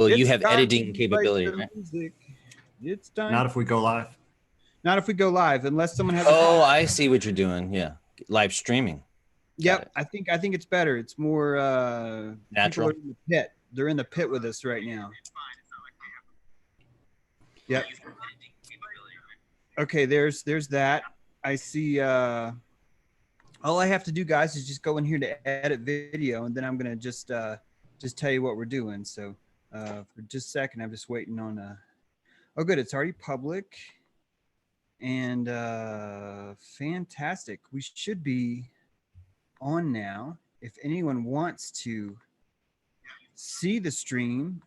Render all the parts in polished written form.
Well, you It's have time editing to capability, play the right? music. It's time. Not if we go live. Not if we go live, unless someone has. Oh, I see what you're doing. Yeah, live streaming. Yep, I think it's better. It's more natural. People are in the pit. They're in the pit with us right now. Yep. Okay, there's that. I see. All I have to do, guys, is just go in here to edit video, and then I'm gonna just tell you what we're doing. So for just a second, I'm just waiting on. Oh, good. It's already public. And fantastic. We should be on now. If anyone wants to see the stream,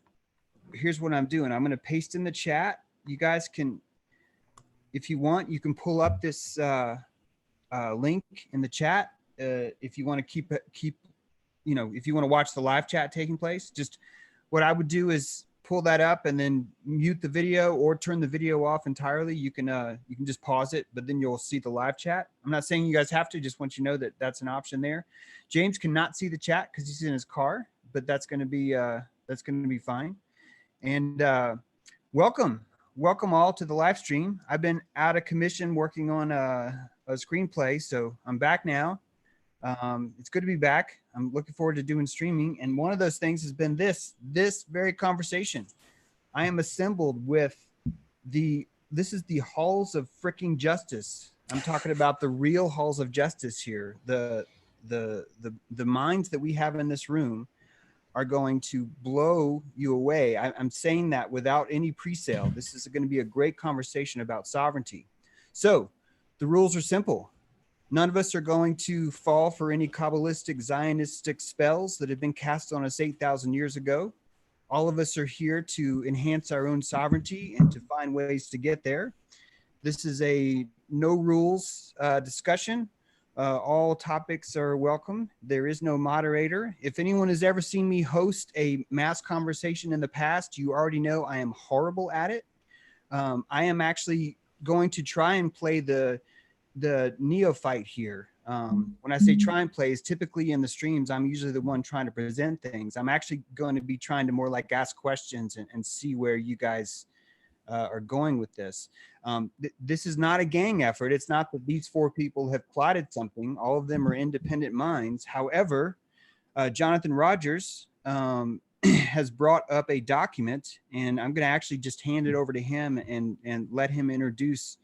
here's what I'm doing. I'm going to paste in the chat. You guys can, if you want, you can pull up this link in the chat. If you want to keep, you know, if you want to watch the live chat taking place, just what I would do is pull that up and then mute the video or turn the video off entirely. You can just pause it, but then you'll see the live chat. I'm not saying you guys have to, just want you to know that that's an option there. James cannot see the chat because he's in his car, but that's going to be fine. And welcome all to the live stream. I've been out of commission working on a screenplay, so I'm back now. It's good to be back. I'm looking forward to doing streaming. And one of those things has been this very conversation. I am assembled with this is the halls of freaking justice. I'm talking about the real halls of justice here. The minds that we have in this room are going to blow you away. I'm saying that without any pre-sale. This is going to be a great conversation about sovereignty. So the rules are simple. None of us are going to fall for any Kabbalistic Zionistic spells that have been cast on us 8,000 years ago. All of us are here to enhance our own sovereignty and to find ways to get there. This is a no rules discussion. All topics are welcome. There is no moderator. If anyone has ever seen me host a mass conversation in the past, you already know I am horrible at it. I am actually going to try and play the neophyte here. When I say try and play, is typically in the streams, I'm usually the one trying to present things. I'm actually going to be trying to more like ask questions and see where you guys are going with this. This is not a gang effort. It's not that these four people have plotted something. All of them are independent minds. However, Jonathan Rogers has brought up a document, and I'm going to actually just hand it over to him and let him introduce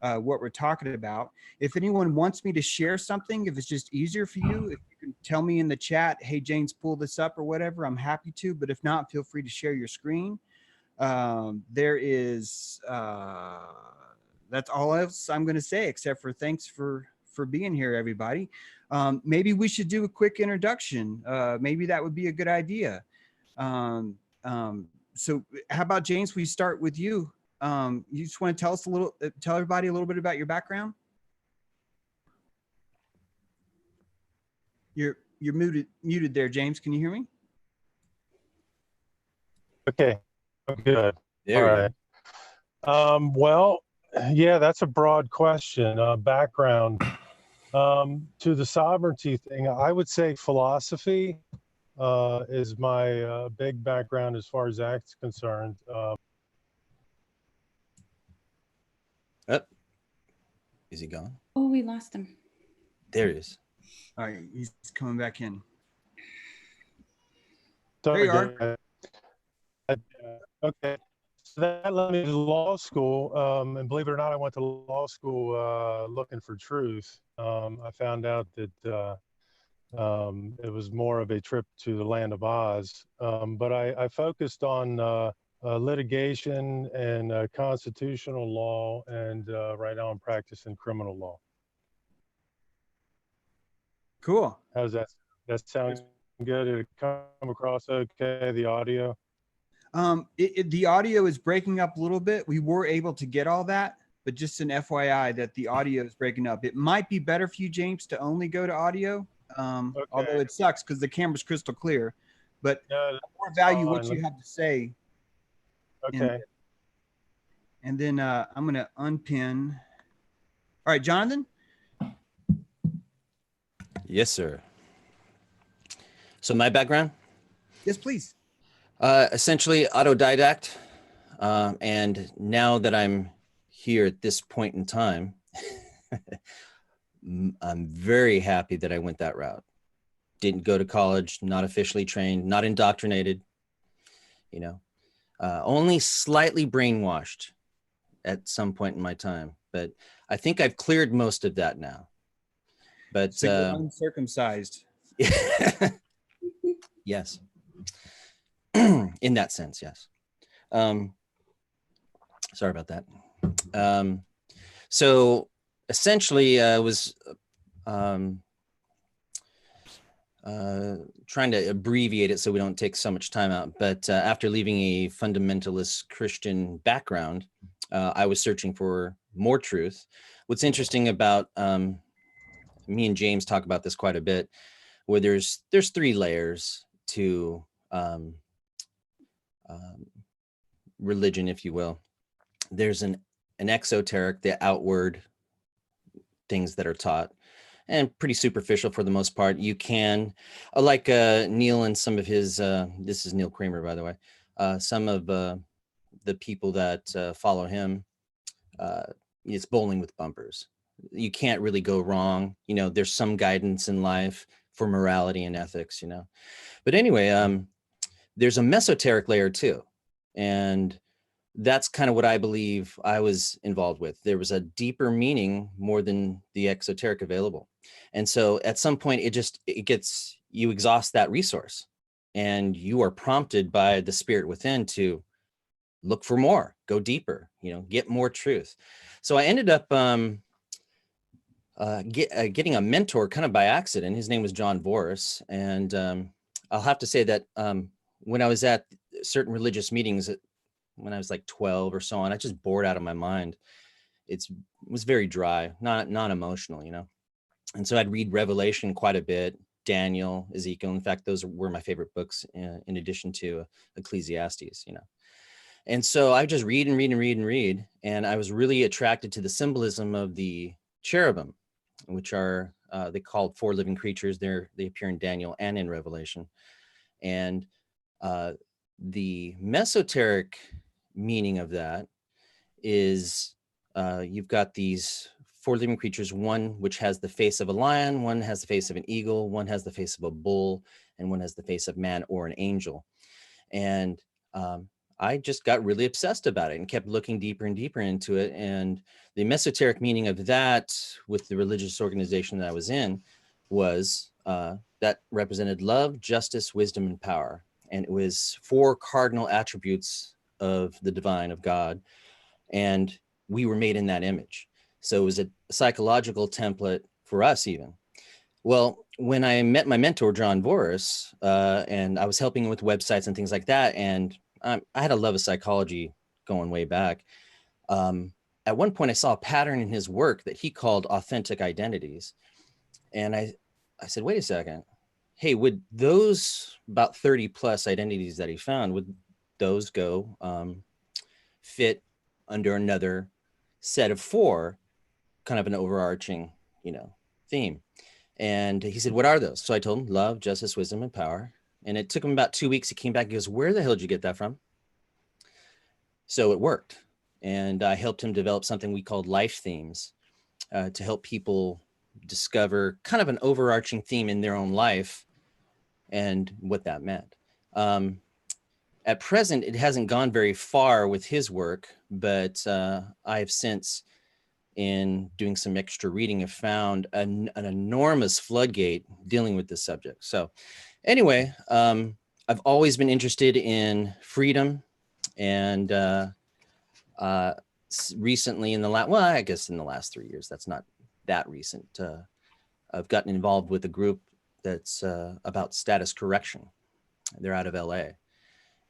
what we're talking about. If anyone wants me to share something, if it's just easier for you, if you can tell me in the chat, hey, James, pull this up or whatever, I'm happy to. But if not, feel free to share your screen. There is, that's all else I'm going to say, except for thanks for being here, everybody. Maybe we should do a quick introduction. Maybe that would be a good idea. So how about, James, we start with you. You just want to tell us tell everybody a little bit about your background? You're muted there, James. Can you hear me? Okay, good. There All right. Well, yeah, that's a broad question. Background to the sovereignty thing, I would say philosophy is my big background as far as that's concerned. Is he gone? Oh, we lost him. There he is. All right, he's coming back in. There you are. Okay, so that led me to law school, and believe it or not, I went to law school looking for truth. I found out that it was more of a trip to the land of Oz, but I focused on litigation and constitutional law, and right now I'm practicing criminal law. Cool. How's that? That sounds good? Did it come across okay, the audio? The audio is breaking up a little bit. We were able to get all that, but just an FYI that the audio is breaking up. It might be better for you, James, to only go to audio, Okay. although it sucks because the camera's crystal clear. But No, I more value what you have to say. Okay. And then I'm going to unpin. All right, Jonathan? Yes, sir. So my background? Yes, please. Essentially autodidact. And now that I'm here at this point in time, I'm very happy that I went that route. Didn't go to college, not officially trained, not indoctrinated, you know, only slightly brainwashed at some point in my time. But I think I've cleared most of that now. But So you're uncircumcised. Yes. In that sense, yes. Sorry about that. So essentially, I was trying to abbreviate it so we don't take so much time out. But after leaving a fundamentalist Christian background, I was searching for more truth. What's interesting about me and James talk about this quite a bit, where there's 3 layers to religion, if you will. There's an exoteric, the outward things that are taught, and pretty superficial for the most part. You can, like Neil and some of his, this is Neil Kramer, by the way, some of the people that follow him, it's bowling with bumpers. You can't really go wrong. You know, there's some guidance in life for morality and ethics, you know. But anyway, there's a mesoteric layer too. And that's kind of what I believe I was involved with. There was a deeper meaning more than the exoteric available. And so at some point you exhaust that resource and you are prompted by the spirit within to look for more, go deeper, you know, get more truth. So I ended up getting a mentor kind of by accident. His name was John Voris. And I'll have to say that when I was at certain religious meetings, when I was like 12 or so on, I just bored out of my mind. It was very dry, not emotional, you know? And so I'd read Revelation quite a bit, Daniel, Ezekiel. In fact, those were my favorite books in addition to Ecclesiastes, you know? And so I just read and read and read and read. And I was really attracted to the symbolism of the cherubim, which are, they called 4 living creatures. They appear in Daniel and in Revelation. And the mesoteric meaning of that is you've got these 4 living creatures, one which has the face of a lion, one has the face of an eagle, one has the face of a bull, and one has the face of man or an angel. And I just got really obsessed about it and kept looking deeper and deeper into it. And the mesoteric meaning of that with the religious organization that I was in was that represented love, justice, wisdom, and power. And it was 4 cardinal attributes of the divine, of God. And we were made in that image. So it was a psychological template for us even. Well, when I met my mentor, John Voris, and I was helping him with websites and things like that, and I had a love of psychology going way back. At one point, I saw a pattern in his work that he called authentic identities. And I said, wait a second. Hey, would those about 30 plus identities that he found, would those go fit under another set of 4, kind of an overarching, you know, theme? And he said, what are those? So I told him love, justice, wisdom, and power. And it took him about 2 weeks. He came back and goes, where the hell did you get that from? So it worked. And I helped him develop something we called life themes to help people discover kind of an overarching theme in their own life and what that meant. At present, it hasn't gone very far with his work, but I have since, in doing some extra reading, have found an enormous floodgate dealing with this subject. So anyway, I've always been interested in freedom, and recently in the I guess in the last 3 years, that's not that recent, I've gotten involved with a group that's about status correction. They're out of LA.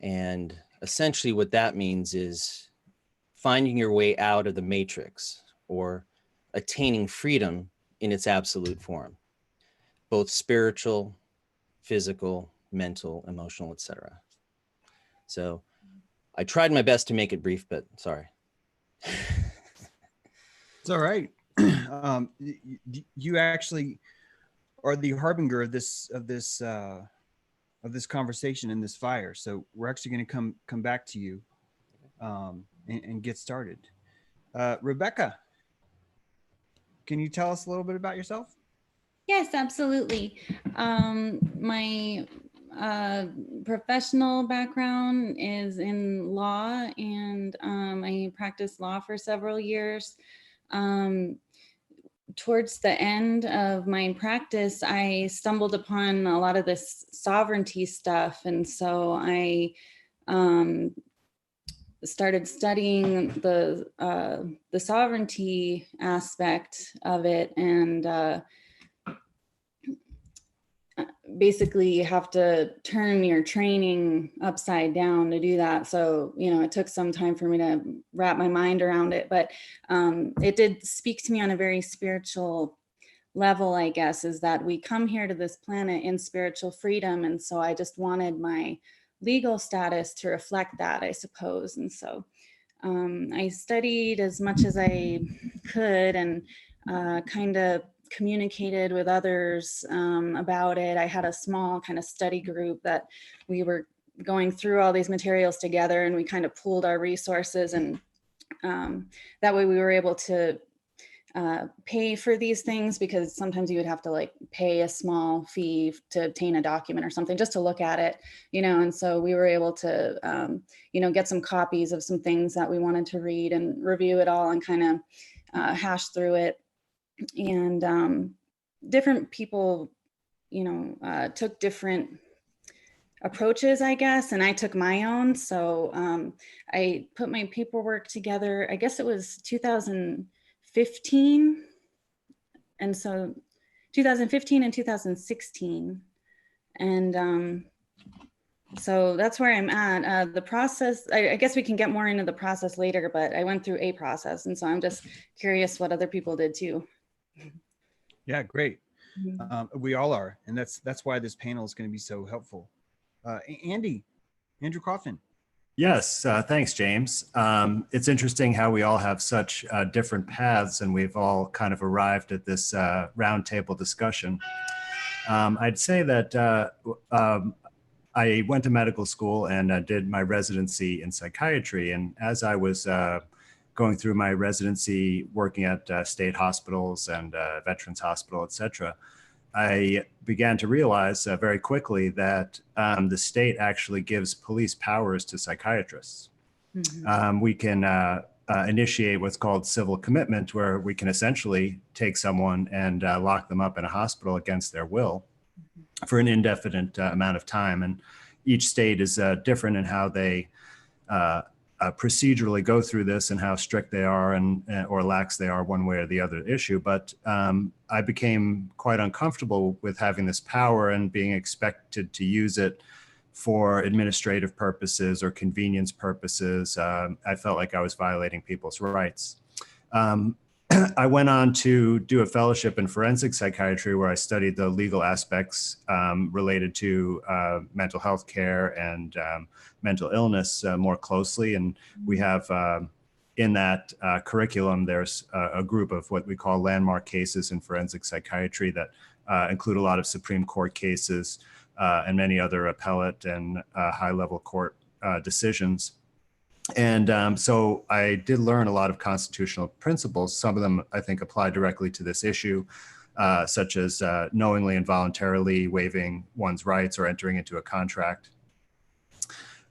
And essentially what that means is finding your way out of the matrix, or attaining freedom in its absolute form, both spiritual, physical, mental, emotional, etc. So I tried my best to make it brief, but sorry. It's all right. You actually are the harbinger of this of this conversation and this fire. So we're actually going to come back to you and get started. Rebecca, can you tell us a little bit about yourself? Yes, absolutely. My professional background is in law, and I practiced law for several years. Towards the end of my practice, I stumbled upon a lot of this sovereignty stuff, and so I started studying the sovereignty aspect of it, and basically you have to turn your training upside down to do that. So, you know, it took some time for me to wrap my mind around it, but it did speak to me on a very spiritual level, I guess, is that we come here to this planet in spiritual freedom. And so I just wanted my legal status to reflect that, I suppose. And so I studied as much as I could and kind of communicated with others about it. I had a small kind of study group that we were going through all these materials together, and we kind of pooled our resources, and that way we were able to pay for these things, because sometimes you would have to like pay a small fee to obtain a document or something just to look at it, you know. And so we were able to you know, get some copies of some things that we wanted to read and review it all and kind of hash through it. And different people, you know, took different approaches, I guess, and I took my own. So I put my paperwork together, I guess it was 2015. And so 2015 and 2016. And so that's where I'm at. The process, I guess we can get more into the process later, but I went through a process. And so I'm just curious what other people did too. Yeah, great. We all are. And that's why this panel is going to be so helpful. Andrew Kaufman. Yes, thanks, James. It's interesting how we all have such different paths, and we've all kind of arrived at this roundtable discussion. I'd say that I went to medical school and did my residency in psychiatry. And as I was going through my residency, working at state hospitals and Veterans Hospital, et cetera, I began to realize very quickly that the state actually gives police powers to psychiatrists. Mm-hmm. We can initiate what's called civil commitment, where we can essentially take someone and lock them up in a hospital against their will for an indefinite amount of time. And each state is different in how they procedurally go through this and how strict they are and or lax they are one way or the other issue. But I became quite uncomfortable with having this power and being expected to use it for administrative purposes or convenience purposes. I felt like I was violating people's rights. I went on to do a fellowship in forensic psychiatry, where I studied the legal aspects related to mental health care and mental illness more closely. And we have in that curriculum, there's a group of what we call landmark cases in forensic psychiatry that include a lot of Supreme Court cases and many other appellate and high-level court decisions. And so I did learn a lot of constitutional principles. Some of them, I think, apply directly to this issue, such as knowingly and voluntarily waiving one's rights or entering into a contract.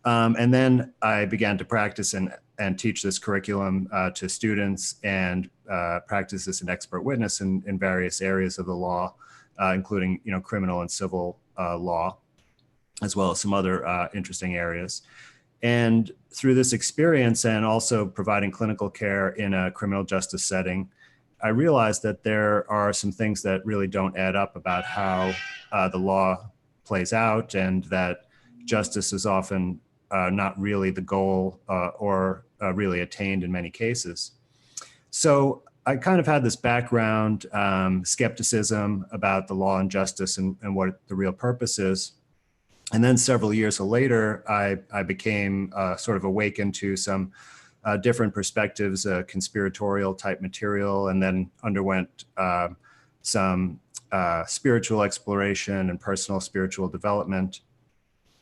And then I began to practice and teach this curriculum to students and practice as an expert witness in various areas of the law, including, you know, criminal and civil law, as well as some other interesting areas. And through this experience and also providing clinical care in a criminal justice setting, I realized that there are some things that really don't add up about how the law plays out, and that justice is often not really the goal or really attained in many cases. So I kind of had this background skepticism about the law and justice and what the real purpose is. And then several years later, I became sort of awakened to some different perspectives, conspiratorial type material, and then underwent some spiritual exploration and personal spiritual development.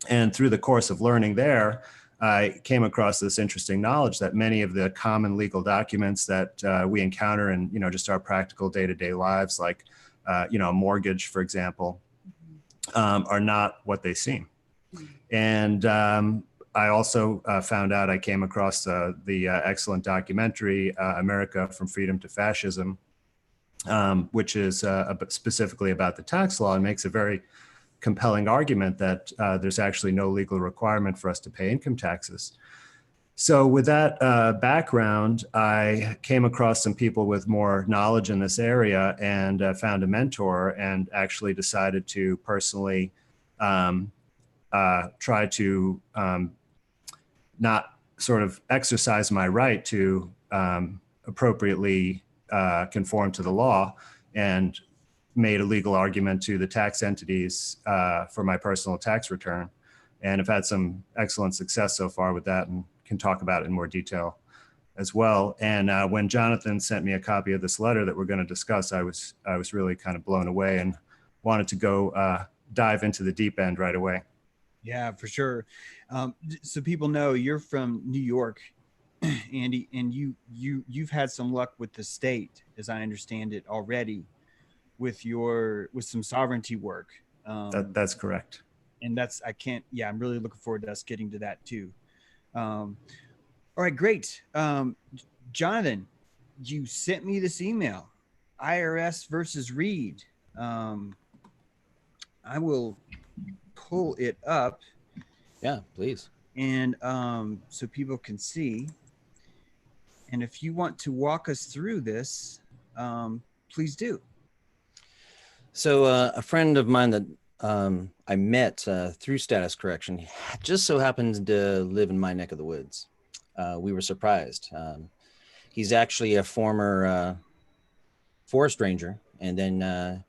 And through the course of learning there, I came across this interesting knowledge that many of the common legal documents that we encounter in, just our practical day-to-day lives, like, a mortgage, for example, are not what they seem. And I also found out, I came across the excellent documentary, America from Freedom to Fascism, which is specifically about the tax law, and makes a very compelling argument that there's actually no legal requirement for us to pay income taxes. So with that background, I came across some people with more knowledge in this area, and found a mentor, and actually decided to personally try to not sort of exercise my right to appropriately conform to the law, and made a legal argument to the tax entities for my personal tax return. And I've had some excellent success so far with that, and can talk about it in more detail as well. And when Jonathan sent me a copy of this letter that we're going to discuss, I was really kind of blown away, and wanted to go dive into the deep end right away. Yeah, for sure. So people know you're from New York, Andy, and you've had some luck with the state, as I understand it already, with some sovereignty work. That's correct. And I'm really looking forward to us getting to that too. All right, great. Jonathan, you sent me this email, IRS versus Reed. I will pull it up. Yeah, please. And so people can see. And if you want to walk us through this, please do. So a friend of mine that I met through status correction just so happened to live in my neck of the woods. We were surprised. He's actually a former forest ranger, and then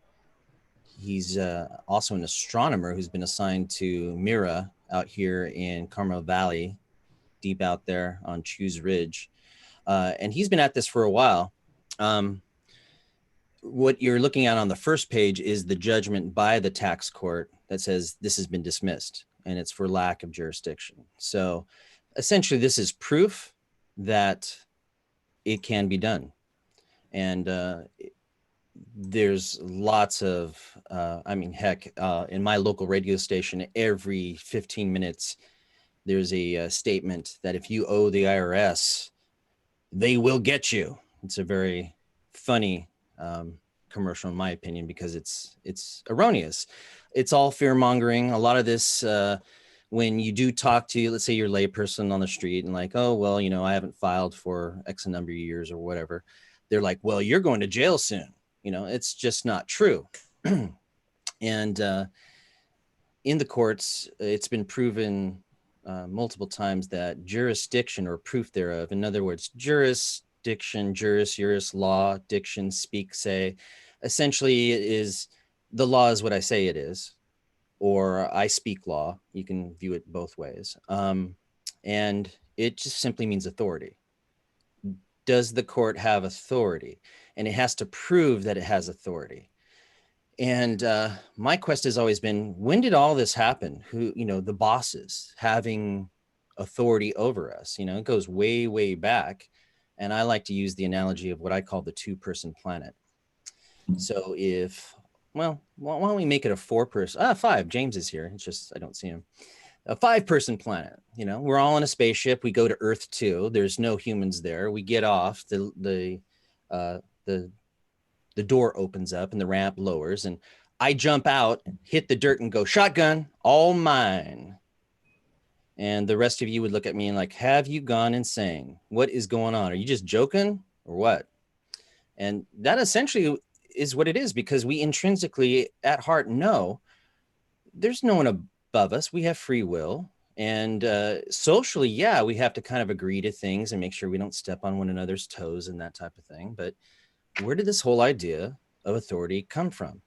he's also an astronomer who's been assigned to Mira out here in Carmel Valley, deep out there on Chews Ridge. And he's been at this for a while. What you're looking at on the first page is the judgment by the tax court that says this has been dismissed, and it's for lack of jurisdiction. So essentially this is proof that it can be done. And there's lots of, in my local radio station, every 15 minutes, there's a statement that if you owe the IRS, they will get you. It's a very funny commercial, in my opinion, because it's erroneous. It's all fear mongering. A lot of this, when you do talk to, let's say you're a layperson on the street and like, oh, well, I haven't filed for X number of years or whatever. They're like, well, you're going to jail soon. It's just not true. And in the courts, it's been proven multiple times that jurisdiction, or proof thereof, in other words, jurisdiction, juris, law, diction, speak, say, essentially it is, the law is what I say it is, or I speak law. You can view it both ways. And it just simply means authority. Does the court have authority? And it has to prove that it has authority. And my quest has always been, when did all this happen? Who, the bosses having authority over us, it goes way, way back. And I like to use the analogy of what I call the two-person planet. So why don't we make it a four-person, five, James is here. It's just, I don't see him. A five-person planet, we're all in a spaceship. We go to Earth 2. There's no humans there. We get off, the door opens up and the ramp lowers, and I jump out, hit the dirt and go, shotgun, all mine. And the rest of you would look at me and like, have you gone insane? What is going on? Are you just joking or what? And that essentially is what it is, because we intrinsically at heart know there's no one above us. We have free will. And socially, yeah, we have to kind of agree to things and make sure we don't step on one another's toes and that type of thing. But where did this whole idea of authority come from?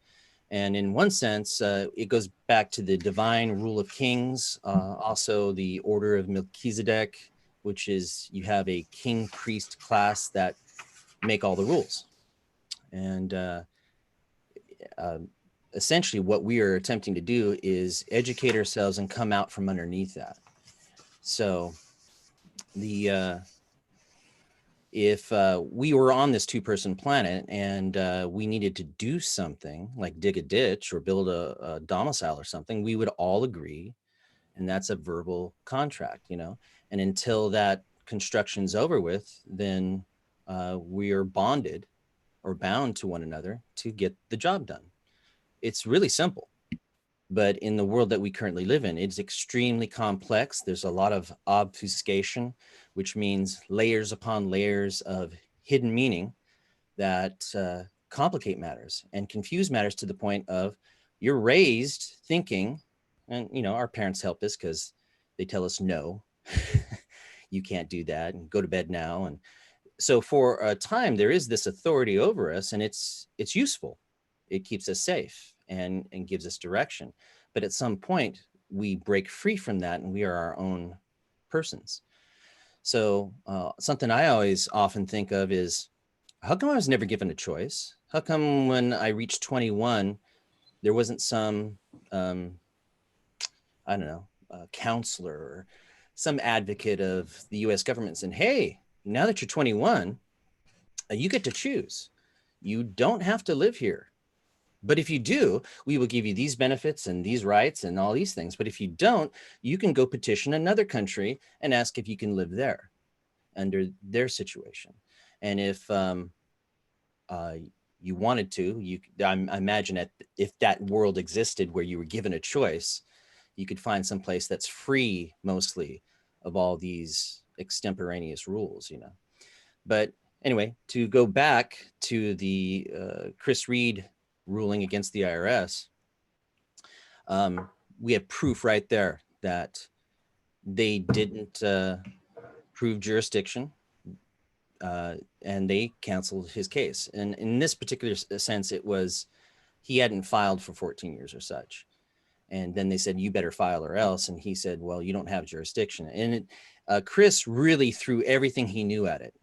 And in one sense, it goes back to the divine rule of kings, also the order of Melchizedek, which is you have a king priest class that make all the rules. And essentially what we are attempting to do is educate ourselves and come out from underneath that. So if we were on this 2-person planet and we needed to do something like dig a ditch or build a domicile or something, we would all agree, and that's a verbal contract, you know. And until that construction's over with, then we are bonded or bound to one another to get the job done. It's really simple. But in the world that we currently live in, it's extremely complex. There's a lot of obfuscation, which means layers upon layers of hidden meaning that complicate matters and confuse matters to the point of you're raised thinking, and you know, our parents help us because they tell us no, you can't do that and go to bed now. And so for a time, there is this authority over us, and it's useful. It keeps us safe and gives us direction. But at some point, we break free from that, and we are our own persons. So something I always often think of is, how come I was never given a choice? How come when I reached 21, there wasn't some, I don't know, counselor or some advocate of the US government saying, hey, now that you're 21, you get to choose. You don't have to live here. But if you do, we will give you these benefits and these rights and all these things. But if you don't, you can go petition another country and ask if you can live there under their situation. And if you wanted to, I imagine that if that world existed where you were given a choice, you could find some place that's free mostly of all these extemporaneous rules, you know. But anyway, to go back to the Chris Reed ruling against the IRS, we have proof right there that they didn't prove jurisdiction, and they canceled his case. And in this particular sense, it was he hadn't filed for 14 years or such. And then they said, you better file or else. And he said, well, you don't have jurisdiction. And Chris really threw everything he knew at it.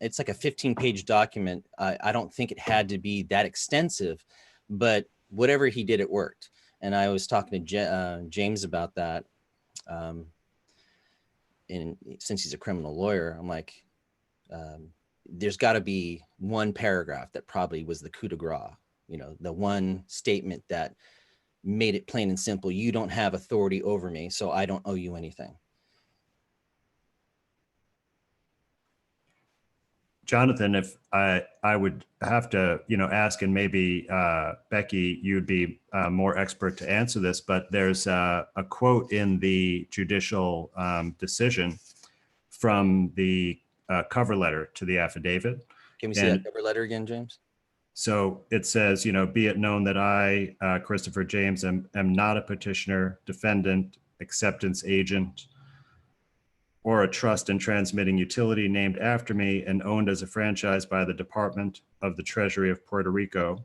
It's like a 15-page document. I don't think it had to be that extensive, but whatever he did, it worked. And I was talking to James about that. Since he's a criminal lawyer, I'm like, there's got to be one paragraph that probably was the coup de grace, you know, the one statement that made it plain and simple. You don't have authority over me, so I don't owe you anything. Jonathan, if I would have to, you know, ask, and maybe Becky, you'd be more expert to answer this, but there's a quote in the judicial decision from the cover letter to the affidavit. Can we see that cover letter again, James? So it says, you know, be it known that I, Christopher James, am not a petitioner, defendant, acceptance agent, or a trust and transmitting utility named after me and owned as a franchise by the Department of the Treasury of Puerto Rico,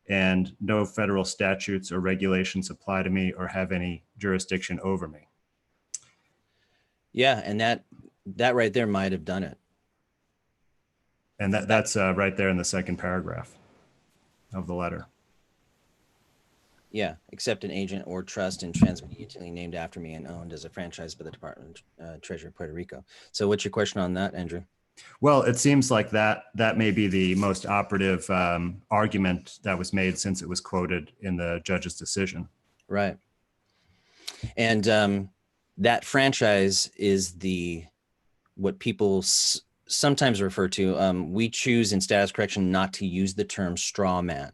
and no federal statutes or regulations apply to me or have any jurisdiction over me. Yeah, and that right there might have done it. And that's right there in the second paragraph of the letter. Yeah, accept an agent or trust and transmit utility named after me and owned as a franchise by the Department of Treasury of Puerto Rico. So what's your question on that, Andrew? Well, it seems like that may be the most operative argument that was made since it was quoted in the judge's decision. Right. And that franchise is what people sometimes refer to. We choose in status correction not to use the term straw man.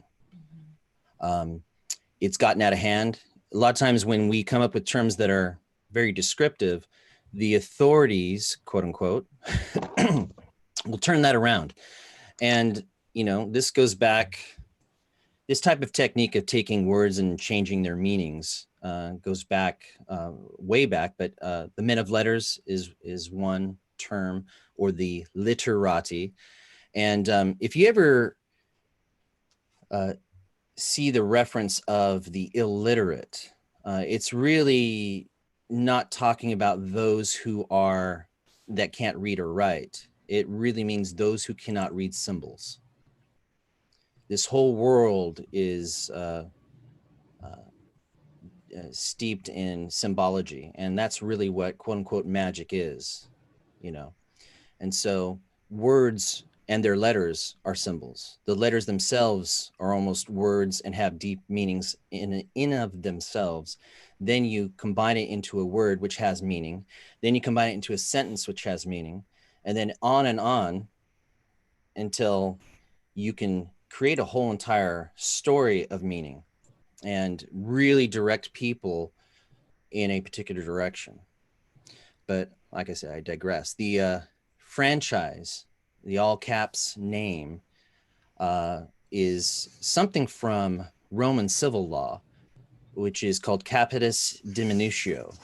It's gotten out of hand. A lot of times when we come up with terms that are very descriptive, the authorities, quote unquote, will turn that around. And, you know, this goes back, this type of technique of taking words and changing their meanings goes back way back, but the men of letters is one term, or the literati. And if you ever see the reference of the illiterate, it's really not talking about those that can't read or write. It really means those who cannot read symbols. This whole world is steeped in symbology, and that's really what quote unquote magic is, you know. And so words and their letters are symbols. The letters themselves are almost words and have deep meanings in of themselves. Then you combine it into a word which has meaning. Then you combine it into a sentence which has meaning, and then on until you can create a whole entire story of meaning and really direct people in a particular direction. But like I said, I digress. The franchise, the all caps name, is something from Roman civil law, which is called capitis diminutio,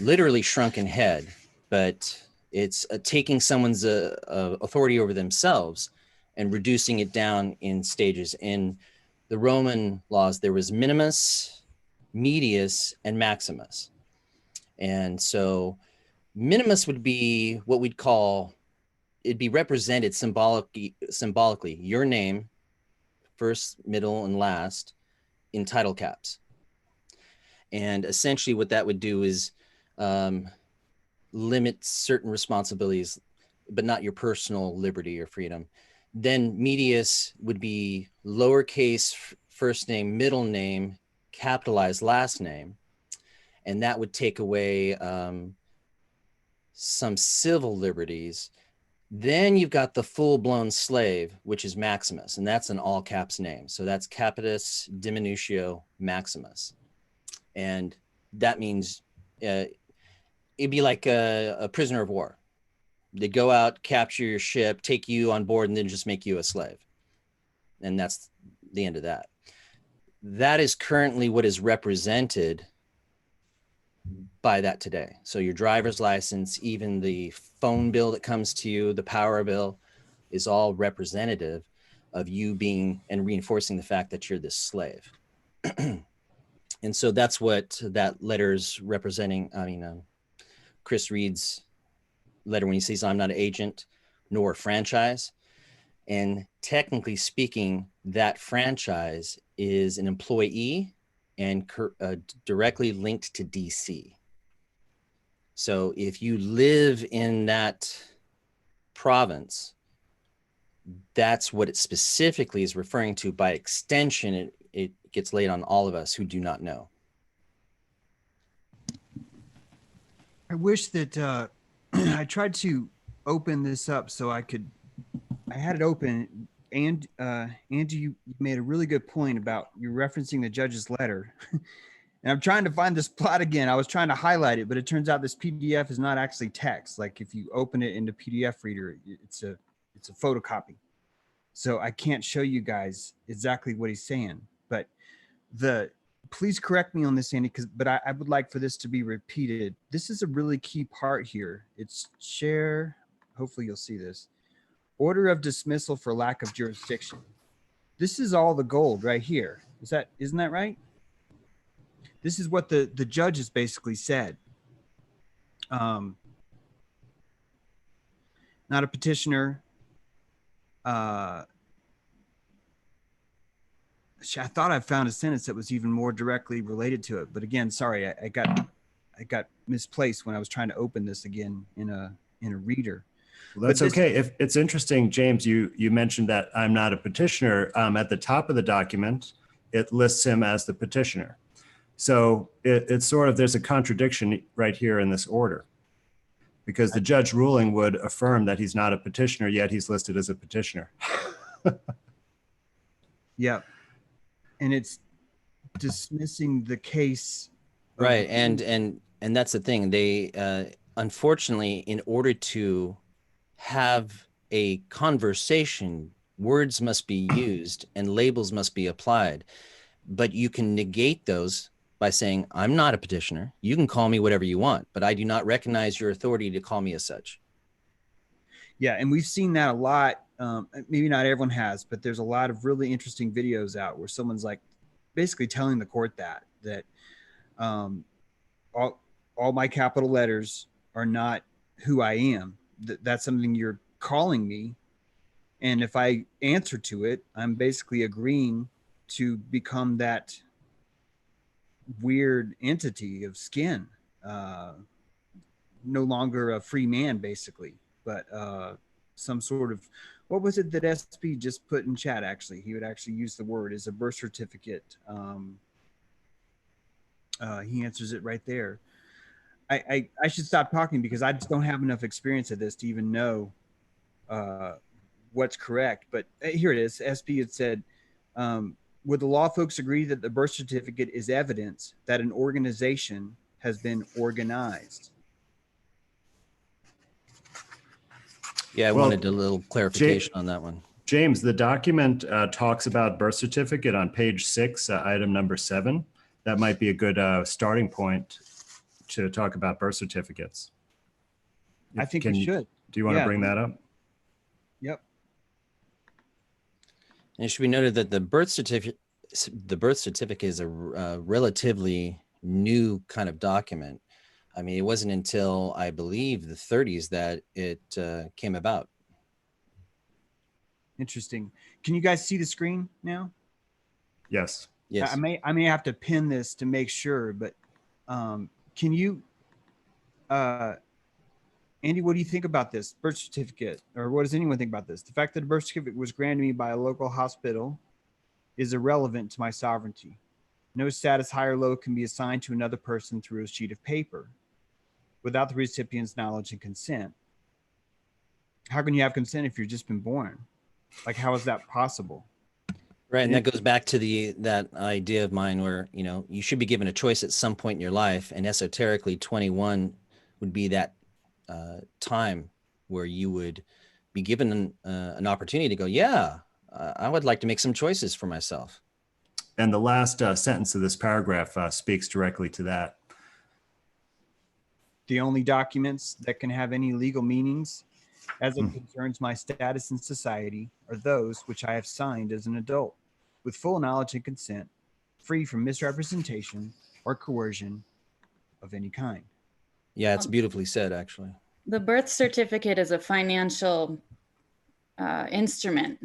literally shrunken head, but it's taking someone's authority over themselves and reducing it down in stages. In the Roman laws, there was minimus, medius, and maximus. And so minimus would be what we'd call, it'd be represented symbolically, your name, first, middle, and last, in title caps. And essentially what that would do is limit certain responsibilities, but not your personal liberty or freedom. Then medius would be lowercase first name, middle name, capitalized last name. And that would take away some civil liberties. Then you've got the full-blown slave, which is Maximus, and that's an all caps name. So that's Capitis Diminutio Maximus. And that means it'd be like a prisoner of war. They go out, capture your ship, take you on board, and then just make you a slave. And that's the end of that. That is currently what is represented by that today. So your driver's license, even the phone bill that comes to you, the power bill, is all representative of you being and reinforcing the fact that you're this slave. And so that's what that letter's representing. I mean, Chris Reed's letter when he says, I'm not an agent nor a franchise. And technically speaking, that franchise is an employee and directly linked to DC. So if you live in that province, that's what it specifically is referring to. By extension, it gets laid on all of us who do not know. I wish that I tried to open this up so I had it open. And Andy, you made a really good point about you referencing the judge's letter. And I'm trying to find this plot again. I was trying to highlight it, but it turns out this PDF is not actually text. Like if you open it into PDF reader, it's a photocopy. So I can't show you guys exactly what he's saying, but please correct me on this, Andy, but I would like for this to be repeated. This is a really key part here. It's share. Hopefully you'll see this. Order of dismissal for lack of jurisdiction. This is all the gold right here. Isn't that right? This is what the judge has basically said. Not a petitioner. I thought I found a sentence that was even more directly related to it, but again, sorry, I got misplaced when I was trying to open this again in a reader. Well, that's okay. If it's interesting, James, you mentioned that I'm not a petitioner. At the top of the document, it lists him as the petitioner. So it's sort of, there's a contradiction right here in this order, because the judge ruling would affirm that he's not a petitioner, yet he's listed as a petitioner. Yeah. And it's dismissing the case. Right. And that's the thing. They, unfortunately, in order to have a conversation, words must be used and labels must be applied, but you can negate those by saying, I'm not a petitioner. You can call me whatever you want, but I do not recognize your authority to call me as such. Yeah. And we've seen that a lot. Maybe not everyone has, but there's a lot of really interesting videos out where someone's like basically telling the court that all my capital letters are not who I am. That's something you're calling me. And if I answer to it, I'm basically agreeing to become that weird entity of skin, no longer a free man, basically, but some sort of, what was it that SP just put in chat? Actually, he would actually use the word as a birth certificate. He answers it right there. I should stop talking because I just don't have enough experience of this to even know what's correct. But here it is. SP had said, would the law folks agree that the birth certificate is evidence that an organization has been organized? Yeah, I Well, wanted a little clarification on that one. James, the document talks about birth certificate on page 6, item number 7. That might be a good starting point to talk about birth certificates. I think we should. Do you want to bring that up? Yep. And it should be noted that the birth certificate is a relatively new kind of document. I mean, it wasn't until, I believe, the 30s that it came about. Interesting. Can you guys see the screen now? Yes. Yes. I may have to pin this to make sure, but can you, Andy, what do you think about this birth certificate? Or what does anyone think about this? The fact that a birth certificate was granted me by a local hospital is irrelevant to my sovereignty. No status, high or low, can be assigned to another person through a sheet of paper without the recipient's knowledge and consent. How can you have consent if you've just been born? Like, how is that possible? Right. And that goes back to that idea of mine where, you know, you should be given a choice at some point in your life. And esoterically, 21 would be that time where you would be given an opportunity to go, yeah, I would like to make some choices for myself. And the last sentence of this paragraph speaks directly to that. The only documents that can have any legal meanings as it concerns my status in society are those which I have signed as an adult, with full knowledge and consent, free from misrepresentation or coercion of any kind. Yeah, it's beautifully said, actually. The birth certificate is a financial instrument.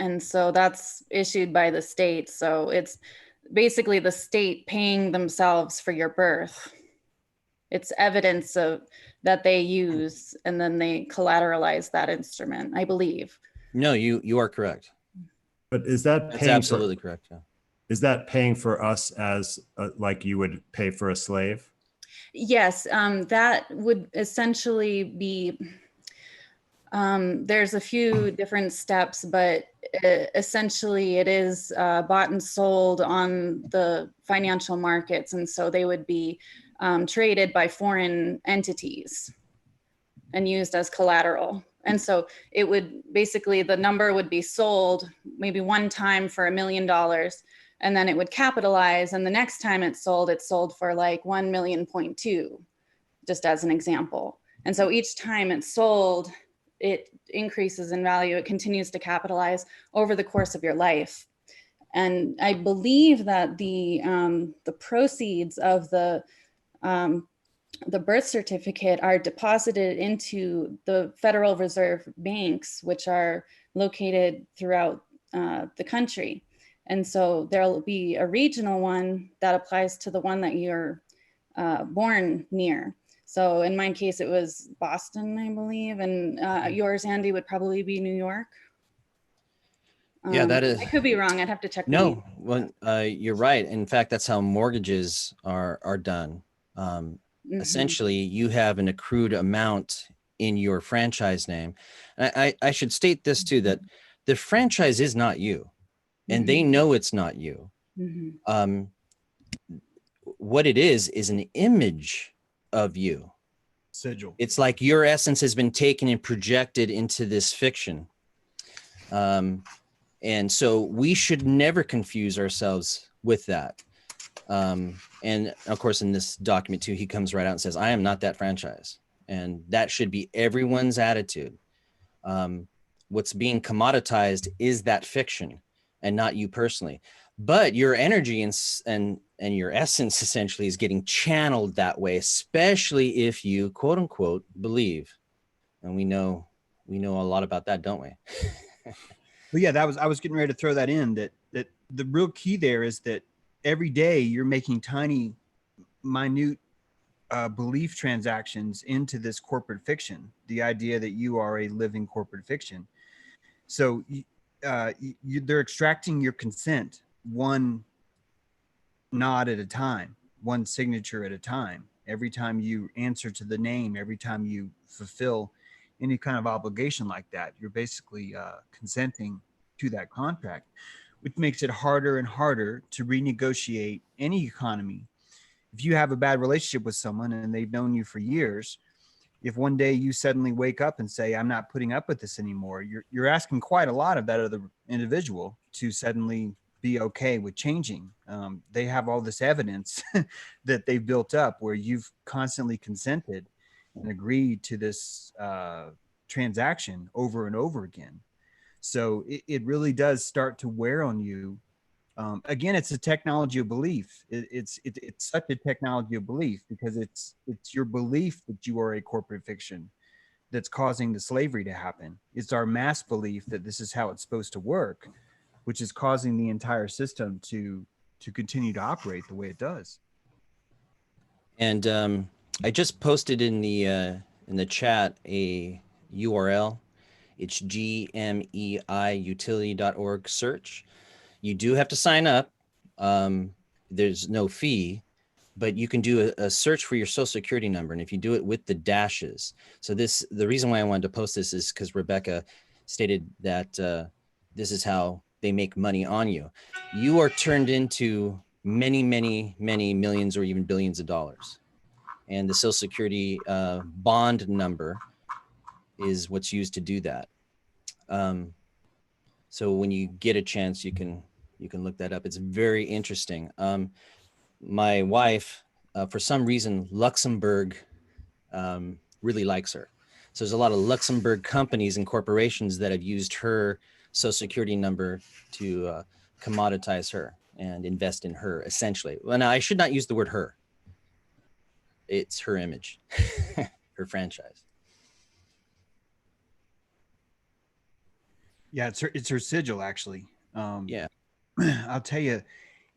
And so that's issued by the state. So it's basically the state paying themselves for your birth. It's evidence of that they use, and then they collateralize that instrument, I believe. No, you are correct. But is that That's absolutely correct. Yeah. Is that paying for us as like you would pay for a slave? Yes, that would essentially be, there's a few different steps, but essentially it is bought and sold on the financial markets. And so they would be traded by foreign entities and used as collateral. And so it would basically, the number would be sold maybe one time for $1 million, and then it would capitalize. And the next time it's sold for like 1.2 million, just as an example. And so each time it's sold, it increases in value. It continues to capitalize over the course of your life. And I believe that the proceeds of the birth certificate are deposited into the Federal Reserve banks, which are located throughout the country. And so there'll be a regional one that applies to the one that you're born near. So in my case, it was Boston, I believe, and yours, Andy, would probably be New York. Yeah, that is. I could be wrong. I'd have to check. No, well, you're right. In fact, that's how mortgages are done. Essentially, you have an accrued amount in your franchise name. And I should state this too, that the franchise is not you, and they know it's not you. What it is an image of you. Sigil. It's like your essence has been taken and projected into this fiction. And so we should never confuse ourselves with that. And of course, in this document too, he comes right out and says, I am not that franchise. And that should be everyone's attitude. What's being commoditized is that fiction and not you personally. But your energy and your essence essentially is getting channeled that way, especially if you quote unquote believe. And we know a lot about that, don't we? But yeah, I was getting ready to throw that in, that the real key there is that every day you're making tiny, minute belief transactions into this corporate fiction, the idea that you are a living corporate fiction. So they're extracting your consent one nod at a time, one signature at a time. Every time you answer to the name, every time you fulfill any kind of obligation like that, you're basically consenting to that contract, which makes it harder and harder to renegotiate any economy. If you have a bad relationship with someone and they've known you for years, if one day you suddenly wake up and say, I'm not putting up with this anymore, you're asking quite a lot of that other individual to suddenly be okay with changing. They have all this evidence that they've built up where you've constantly consented and agreed to this transaction over and over again. So it really does start to wear on you. Again, it's a technology of belief. It's such a technology of belief because it's your belief that you are a corporate fiction that's causing the slavery to happen. It's our mass belief that this is how it's supposed to work, which is causing the entire system to continue to operate the way it does. And I just posted in the chat a URL. It's gmeiutility.org search. You do have to sign up. There's no fee, but you can do a search for your social security number. And if you do it with the dashes, so the reason why I wanted to post this is because Rebecca stated that this is how they make money on you. You are turned into many, many, many millions or even billions of dollars. And the social security bond number is what's used to do that. So when you get a chance, you can look that up. It's very interesting. My wife, for some reason, Luxembourg really likes her. So there's a lot of Luxembourg companies and corporations that have used her social security number to commoditize her and invest in her, essentially. Well, now I should not use the word her. It's her image, her franchise. Yeah, it's her sigil, actually. Yeah. I'll tell you,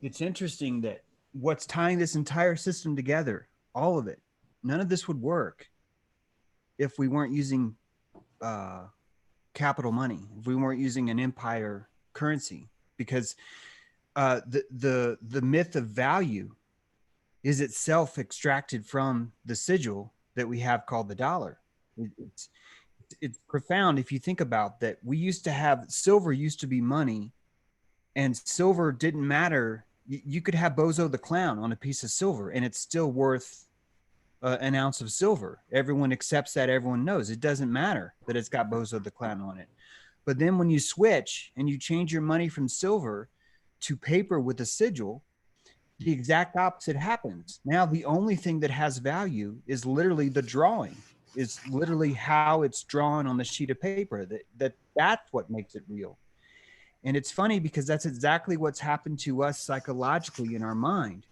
it's interesting that what's tying this entire system together, all of it, none of this would work if we weren't using capital money, if we weren't using an empire currency, because the myth of value is itself extracted from the sigil that we have called the dollar. It's profound if you think about that. We used to have silver, used to be money, and silver didn't matter. You could have Bozo the Clown on a piece of silver and it's still worth an ounce of silver. Everyone accepts that. Everyone knows it doesn't matter that it's got Bozo the Clown on it. But then when you switch and you change your money from silver to paper with a sigil, the exact opposite happens. Now the only thing that has value is literally the drawing, is literally how it's drawn on the sheet of paper. That's what makes it real. And it's funny because that's exactly what's happened to us psychologically in our mind.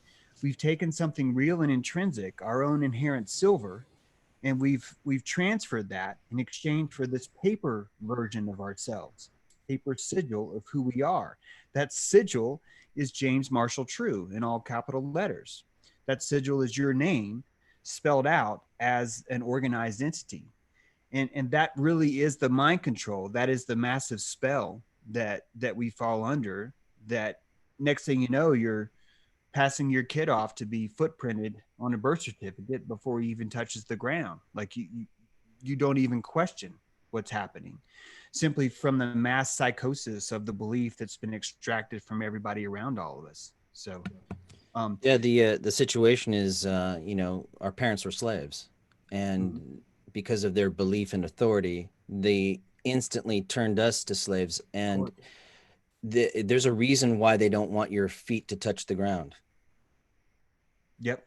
We've taken something real and intrinsic, our own inherent silver, and we've transferred that in exchange for this paper version of ourselves, paper sigil of who we are. That sigil is James Marshall True in all capital letters. That sigil is your name spelled out as an organized entity. And that really is the mind control. That is the massive spell that we fall under, that next thing you know, you're passing your kid off to be footprinted on a birth certificate before he even touches the ground. Like you don't even question what's happening, simply from the mass psychosis of the belief that's been extracted from everybody around all of us. So yeah, the situation is, our parents were slaves, and because of their belief in authority, they instantly turned us to slaves. And there's a reason why they don't want your feet to touch the ground. Yep.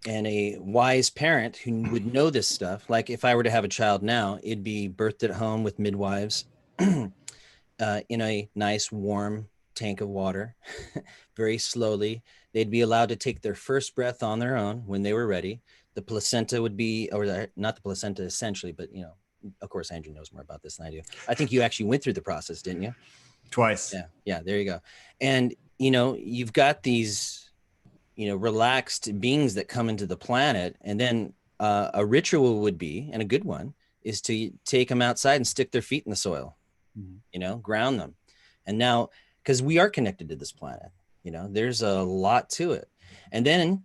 And a wise parent who would know this stuff, like if I were to have a child now, it'd be birthed at home with midwives in a nice warm tank of water, very slowly. They'd be allowed to take their first breath on their own when they were ready. The placenta would be, or not the placenta essentially, but of course, Andrew knows more about this than I do. I think you actually went through the process, didn't you? Twice. Yeah, there you go. And you know, you've got these, you know, relaxed beings that come into the planet, and then a ritual would be, and a good one, is to take them outside and stick their feet in the soil, you know, ground them. And now, because we are connected to this planet, you know, there's a lot to it. And then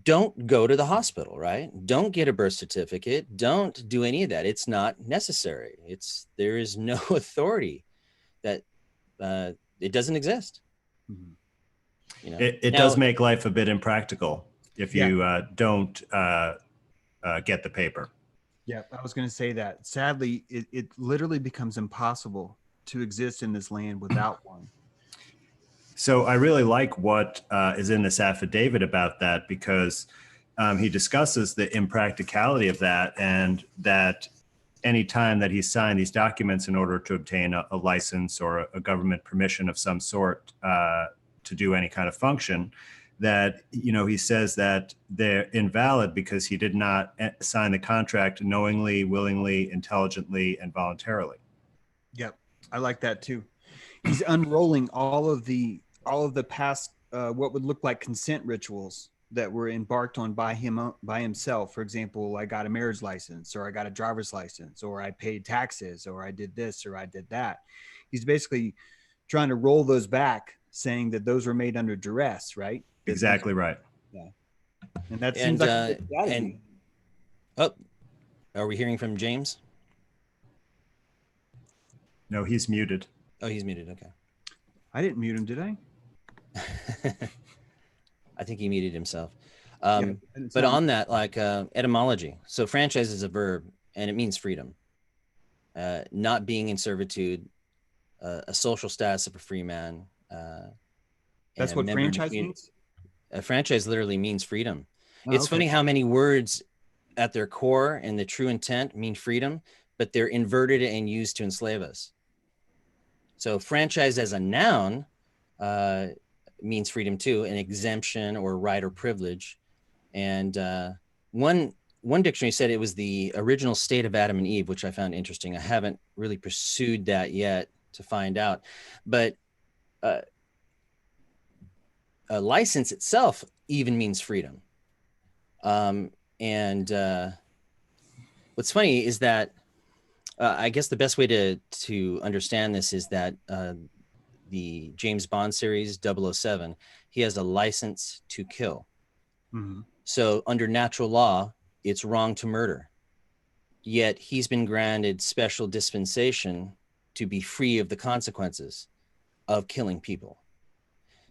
don't go to the hospital, right? Don't get a birth certificate. Don't do any of that. It's not necessary. There is no authority that it doesn't exist. You know, it does make life a bit impractical if you don't get the paper. Yeah, I was going to say that. Sadly, it literally becomes impossible to exist in this land without one. So I really like what is in this affidavit about that, because he discusses the impracticality of that, and that any time that he signed these documents in order to obtain a license or a government permission of some sort to do any kind of function, that, you know, he says that they're invalid because he did not sign the contract knowingly, willingly, intelligently, and voluntarily. Yep, I like that too. He's unrolling all of the past what would look like consent rituals that were embarked on by himself. For example, I got a marriage license, or I got a driver's license, or I paid taxes, or I did this, or I did that. He's basically trying to roll those back, saying that those were made under duress, right? Exactly right. Yeah. And that seems like a good strategy. Oh, are we hearing from James? No, he's muted. Oh, he's muted. Okay. I didn't mute him, did I? I think he muted himself. But on that, like etymology. So franchise is a verb, and it means freedom. Not being in servitude, a social status of a free man. That's what franchise means? A franchise literally means freedom. Oh, it's okay. funny how many words at their core and the true intent mean freedom, but they're inverted and used to enslave us. So franchise as a noun means freedom too, an exemption or right or privilege. And one dictionary said it was the original state of Adam and Eve, which I found interesting. I haven't really pursued that yet to find out. But a license itself even means freedom. And what's funny is that I guess the best way to understand this is that the James Bond series 007, he has a license to kill. Mm-hmm. So under natural law, it's wrong to murder. Yet he's been granted special dispensation to be free of the consequences of killing people.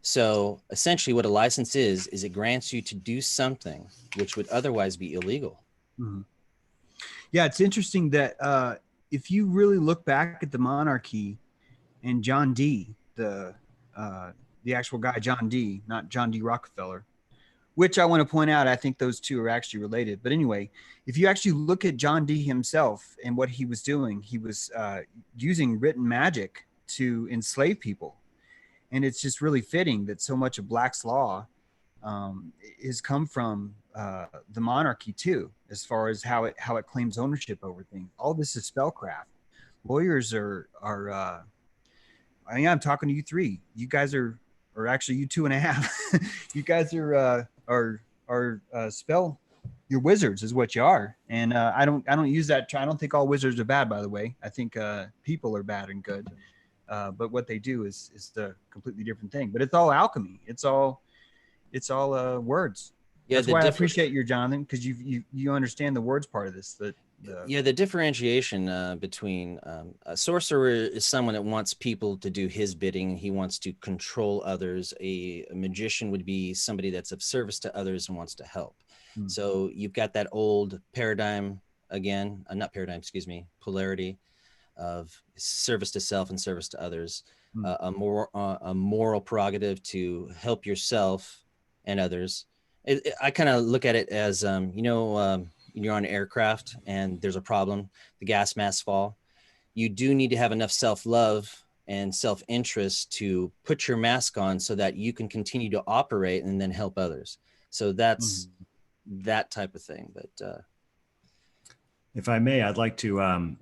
So essentially what a license is it grants you to do something which would otherwise be illegal. Mm-hmm. Yeah, it's interesting that if you really look back at the monarchy and John D, the actual guy, John D, not John D. Rockefeller, which I want to point out, I think those two are actually related. But anyway, if you actually look at John D himself and what he was doing, he was using written magic to enslave people. And it's just really fitting that so much of Black's law has come from the monarchy too, as far as how it claims ownership over things. All this is spellcraft. Lawyers are I mean, I'm talking to you three. You guys are actually you 2.5. You guys are spell. You're wizards, is what you are. And I don't use that. I don't think all wizards are bad, by the way. I think people are bad and good. But what they do is a completely different thing. But it's all alchemy. It's all words. Yeah, that's why I appreciate you, Jonathan, because you understand the words part of this. The differentiation between a sorcerer is someone that wants people to do his bidding. He wants to control others. A magician would be somebody that's of service to others and wants to help. Hmm. So you've got that old paradigm again, polarity of service to self and service to others, a moral prerogative to help yourself and others. I kind of look at it as, you're on an aircraft and there's a problem, the gas masks fall. You do need to have enough self-love and self-interest to put your mask on so that you can continue to operate and then help others. So that's that type of thing. But if I may, I'd like to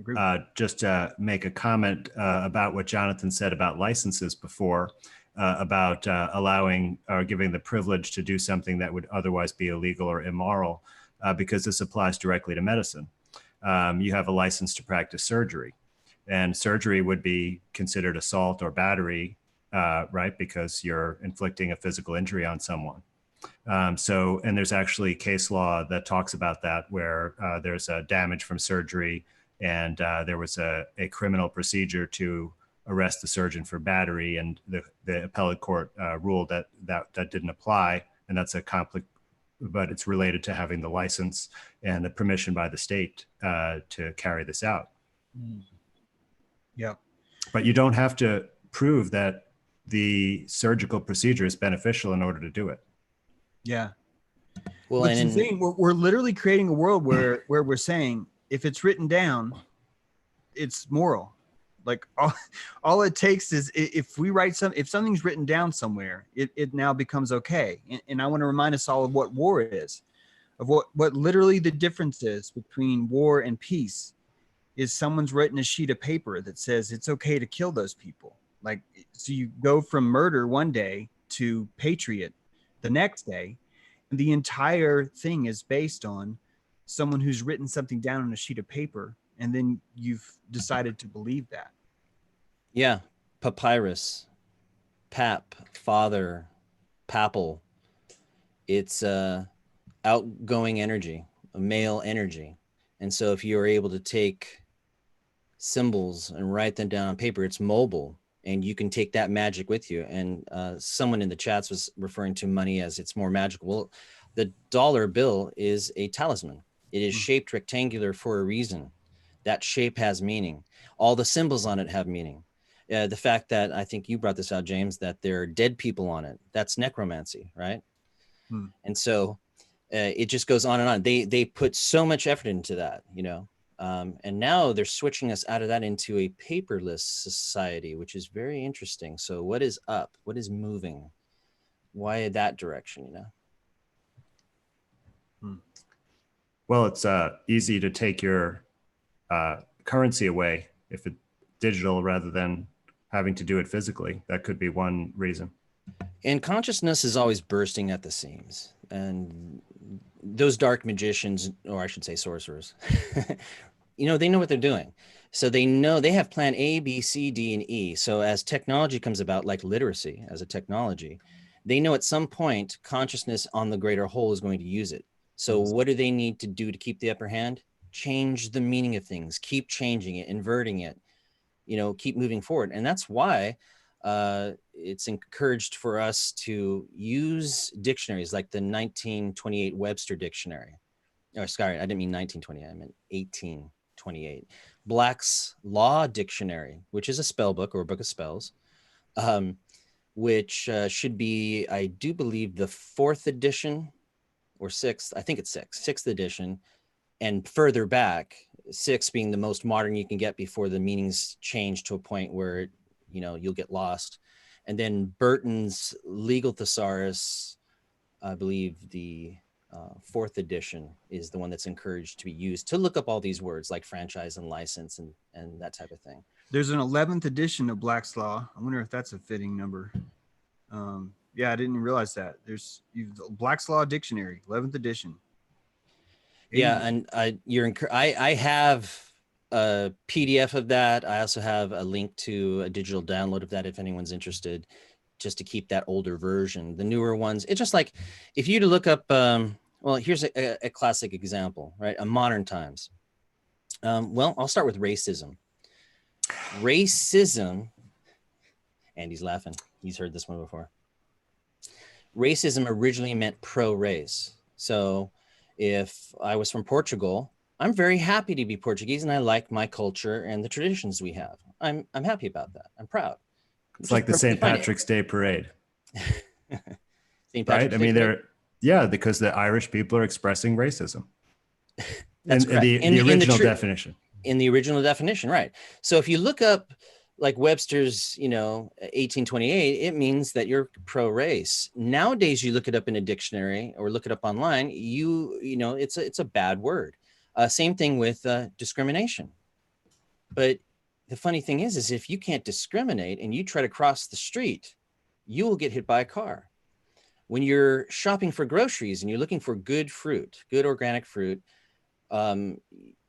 just make a comment about what Jonathan said about licenses before. about allowing or giving the privilege to do something that would otherwise be illegal or immoral, because this applies directly to medicine. You have a license to practice surgery, and surgery would be considered assault or battery, right? Because you're inflicting a physical injury on someone. And there's actually case law that talks about that, where there's a damage from surgery, and there was a criminal procedure to arrest the surgeon for battery, and the appellate court ruled that didn't apply, and that's a conflict, but it's related to having the license and the permission by the state to carry this out. Yeah. But you don't have to prove that the surgical procedure is beneficial in order to do it. Yeah. Well, But the and thing, we're literally creating a world where we're saying, if it's written down, it's moral. Like all it takes is, if something's written down somewhere, it now becomes okay. And I want to remind us all of what war is, of what literally the difference is between war and peace. Is someone's written a sheet of paper that says it's okay to kill those people. Like, so you go from murder one day to patriot the next day, and the entire thing is based on someone who's written something down on a sheet of paper, and then you've decided to believe that. yeah, papyrus, pap, father, papal. It's outgoing energy, a male energy. And so if you're able to take symbols and write them down on paper, it's mobile, and you can take that magic with you. And someone in the chats was referring to money as it's more magical. Well, the dollar bill is a talisman. It is shaped rectangular for a reason. That shape has meaning. All the symbols on it have meaning. The fact that, I think you brought this out, James, that there are dead people on it, that's necromancy, right? And so it just goes on and on. They put so much effort into that, you know. And now they're switching us out of that into a paperless society, which is very interesting. So what is up? What is moving? Why that direction, you know? Well, it's easy to take your currency away if it's digital rather than having to do it physically. That could be one reason. And consciousness is always bursting at the seams. And those dark magicians, or I should say sorcerers, you know, they know what they're doing. So they know they have plan A, B, C, D, and E. So as technology comes about, like literacy as a technology, they know at some point consciousness on the greater whole is going to use it. So what do they need to do to keep the upper hand? Change the meaning of things, keep changing it, inverting it, you know, keep moving forward. And that's why it's encouraged for us to use dictionaries like the 1928 Webster Dictionary. Oh, sorry, I didn't mean 1928, I meant 1828. Black's Law Dictionary, which is a spell book or a book of spells, which should be, I do believe, the 4th edition or 6th. I think it's 6th edition, and further back, 6 being the most modern you can get before the meanings change to a point where, you know, you'll get lost. And then Burton's Legal Thesaurus, I believe the 4th edition is the one that's encouraged to be used to look up all these words like franchise and license and that type of thing. There's an 11th edition of Black's Law. I wonder if that's a fitting number. Yeah, I didn't realize that. There's Black's Law Dictionary, 11th edition. Yeah, and I have a PDF of that. I also have a link to a digital download of that if anyone's interested, just to keep that older version. The newer ones, it's just like if you to look up, well, here's a classic example, right? Modern times. Well, I'll start with racism. Racism, Andy's laughing. He's heard this one before. Racism originally meant pro-race. So if I was from Portugal, I'm very happy to be Portuguese and I like my culture and the traditions we have. I'm happy about that. I'm proud. It's like the St. Patrick's Day parade. St. Right? I mean, yeah, because the Irish people are expressing racism. That's correct. In the original definition. In the original definition, right. So if you look up like Webster's, 1828, it means that you're pro-race. Nowadays, you look it up in a dictionary or look it up online, it's a bad word. Same thing with discrimination. But the funny thing is if you can't discriminate and you try to cross the street, you will get hit by a car. When you're shopping for groceries and you're looking for good fruit, good organic fruit,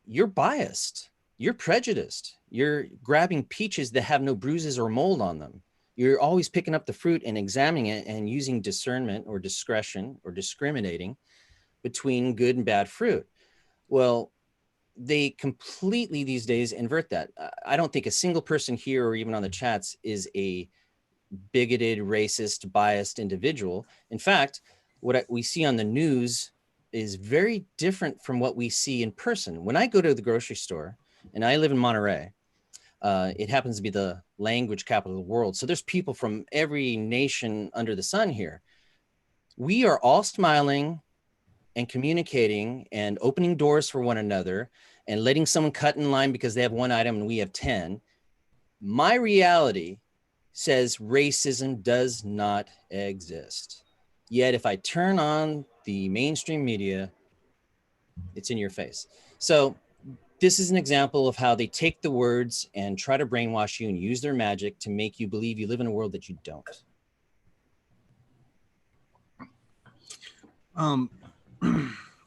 you're biased, you're prejudiced, you're grabbing peaches that have no bruises or mold on them. You're always picking up the fruit and examining it and using discernment or discretion or discriminating between good and bad fruit. Well, they completely these days invert that. I don't think a single person here or even on the chats is a bigoted, racist, biased individual. In fact, what we see on the news is very different from what we see in person. When I go to the grocery store, and I live in Monterey, it happens to be the language capital of the world. So there's people from every nation under the sun here. We are all smiling and communicating and opening doors for one another and letting someone cut in line because they have one item and we have 10. My reality says racism does not exist. Yet if I turn on the mainstream media, it's in your face. So this is an example of how they take the words and try to brainwash you and use their magic to make you believe you live in a world that you don't.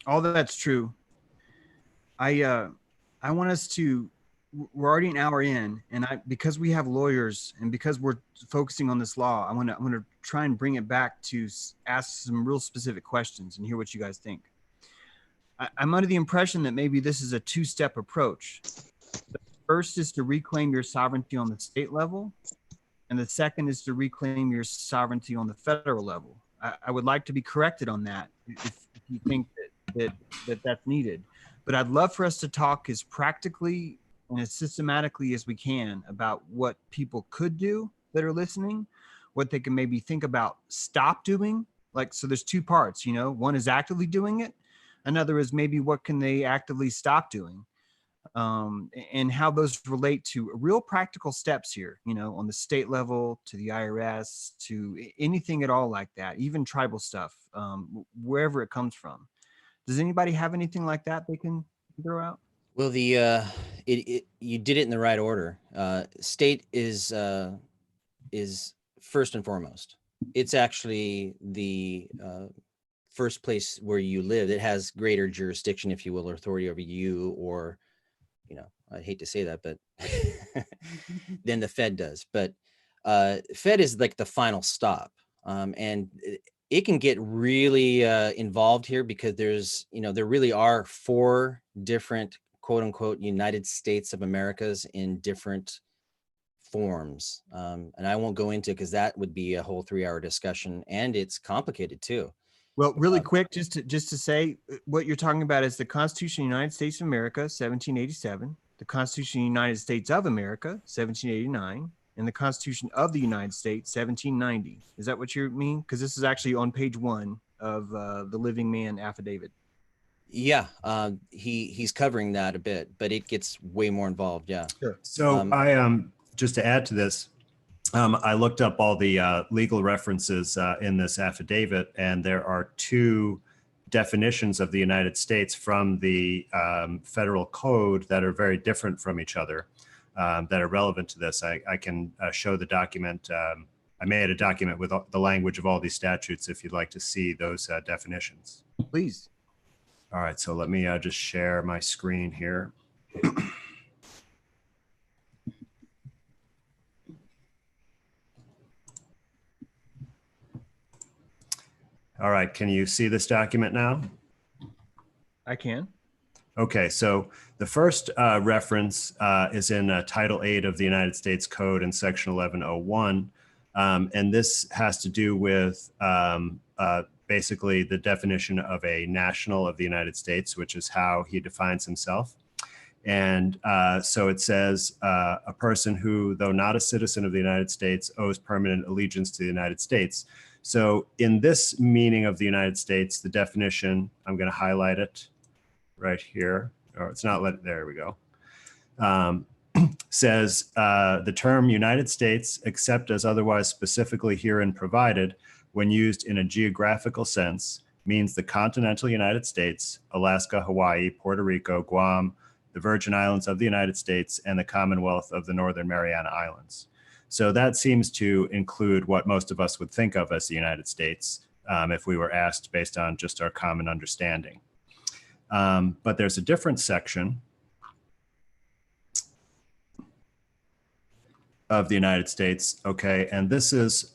All that's true. I want us to, we're already an hour in, and because we have lawyers and because we're focusing on this law, I want to try and bring it back to ask some real specific questions and hear what you guys think. I'm under the impression that maybe this is a two-step approach. The first is to reclaim your sovereignty on the state level, and the second is to reclaim your sovereignty on the federal level. I would like to be corrected on that if you think that's needed. But I'd love for us to talk as practically and as systematically as we can about what people could do that are listening, what they can maybe think about stop doing. Like, so there's two parts, you know, one is actively doing it. Another is maybe what can they actively stop doing, and how those relate to real practical steps here, you know, on the state level, to the IRS, to anything at all like that, even tribal stuff, wherever it comes from. Does anybody have anything like that they can throw out? Well, you did it in the right order. State is first and foremost. It's actually the first place where you live. It has greater jurisdiction, if you will, or authority over you, or, you know, I hate to say that, but than the Fed does. But Fed is like the final stop, and it can get really involved here because there's, you know, there really are 4 different quote unquote United States of Americas in different forms. And I won't go into it because that would be a whole 3-hour discussion, and it's complicated too. Well, really quick, just to say what you're talking about is the Constitution of the United States of America, 1787, the Constitution of the United States of America, 1789, and the Constitution of the United States, 1790. Is that what you mean? Because this is actually on page 1 of the Living Man affidavit. Yeah, he's covering that a bit, but it gets way more involved. Yeah. Sure. So just to add to this, I looked up all the legal references in this affidavit, and there are 2 definitions of the United States from the federal code that are very different from each other, that are relevant to this. I can show the document. I made a document with the language of all these statutes if you'd like to see those definitions. Please. All right, so let me just share my screen here. All right, can you see this document now? I can. Okay, so the first reference is in Title 8 of the United States Code in Section 1101. And this has to do with basically the definition of a national of the United States, which is how he defines himself. And so it says a person who, though not a citizen of the United States, owes permanent allegiance to the United States. So in this meaning of the United States, the definition, I'm going to highlight it right here. Or it's not, there we go. Says the term United States, except as otherwise specifically herein provided, when used in a geographical sense, means the continental United States, Alaska, Hawaii, Puerto Rico, Guam, the Virgin Islands of the United States, and the Commonwealth of the Northern Mariana Islands. So that seems to include what most of us would think of as the United States if we were asked based on just our common understanding. But there's a different section of the United States, okay, and this is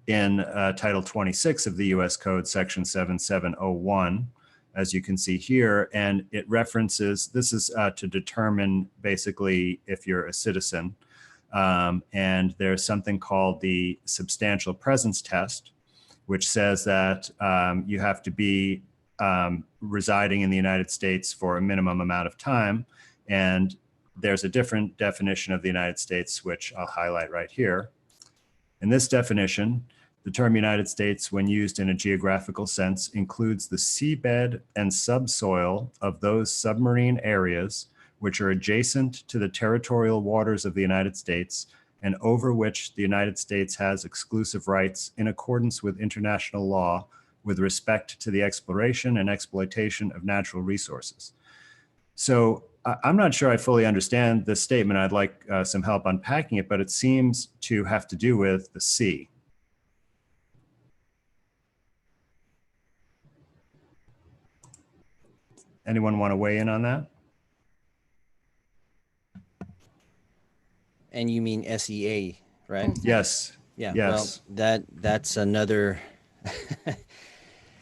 in Title 26 of the U.S. Code, Section 7701, as you can see here, and it references, this is to determine basically if you're a citizen, and there's something called the substantial presence test, which says that you have to be residing in the United States for a minimum amount of time, and there's a different definition of the United States, which I'll highlight right here. In this definition, the term United States, when used in a geographical sense, includes the seabed and subsoil of those submarine areas which are adjacent to the territorial waters of the United States and over which the United States has exclusive rights in accordance with international law with respect to the exploration and exploitation of natural resources. So I'm not sure I fully understand this statement. I'd like some help unpacking it, but it seems to have to do with the sea. Anyone want to weigh in on that? And you mean SEA, right? Yes. Yeah. Yes. Well, that's another.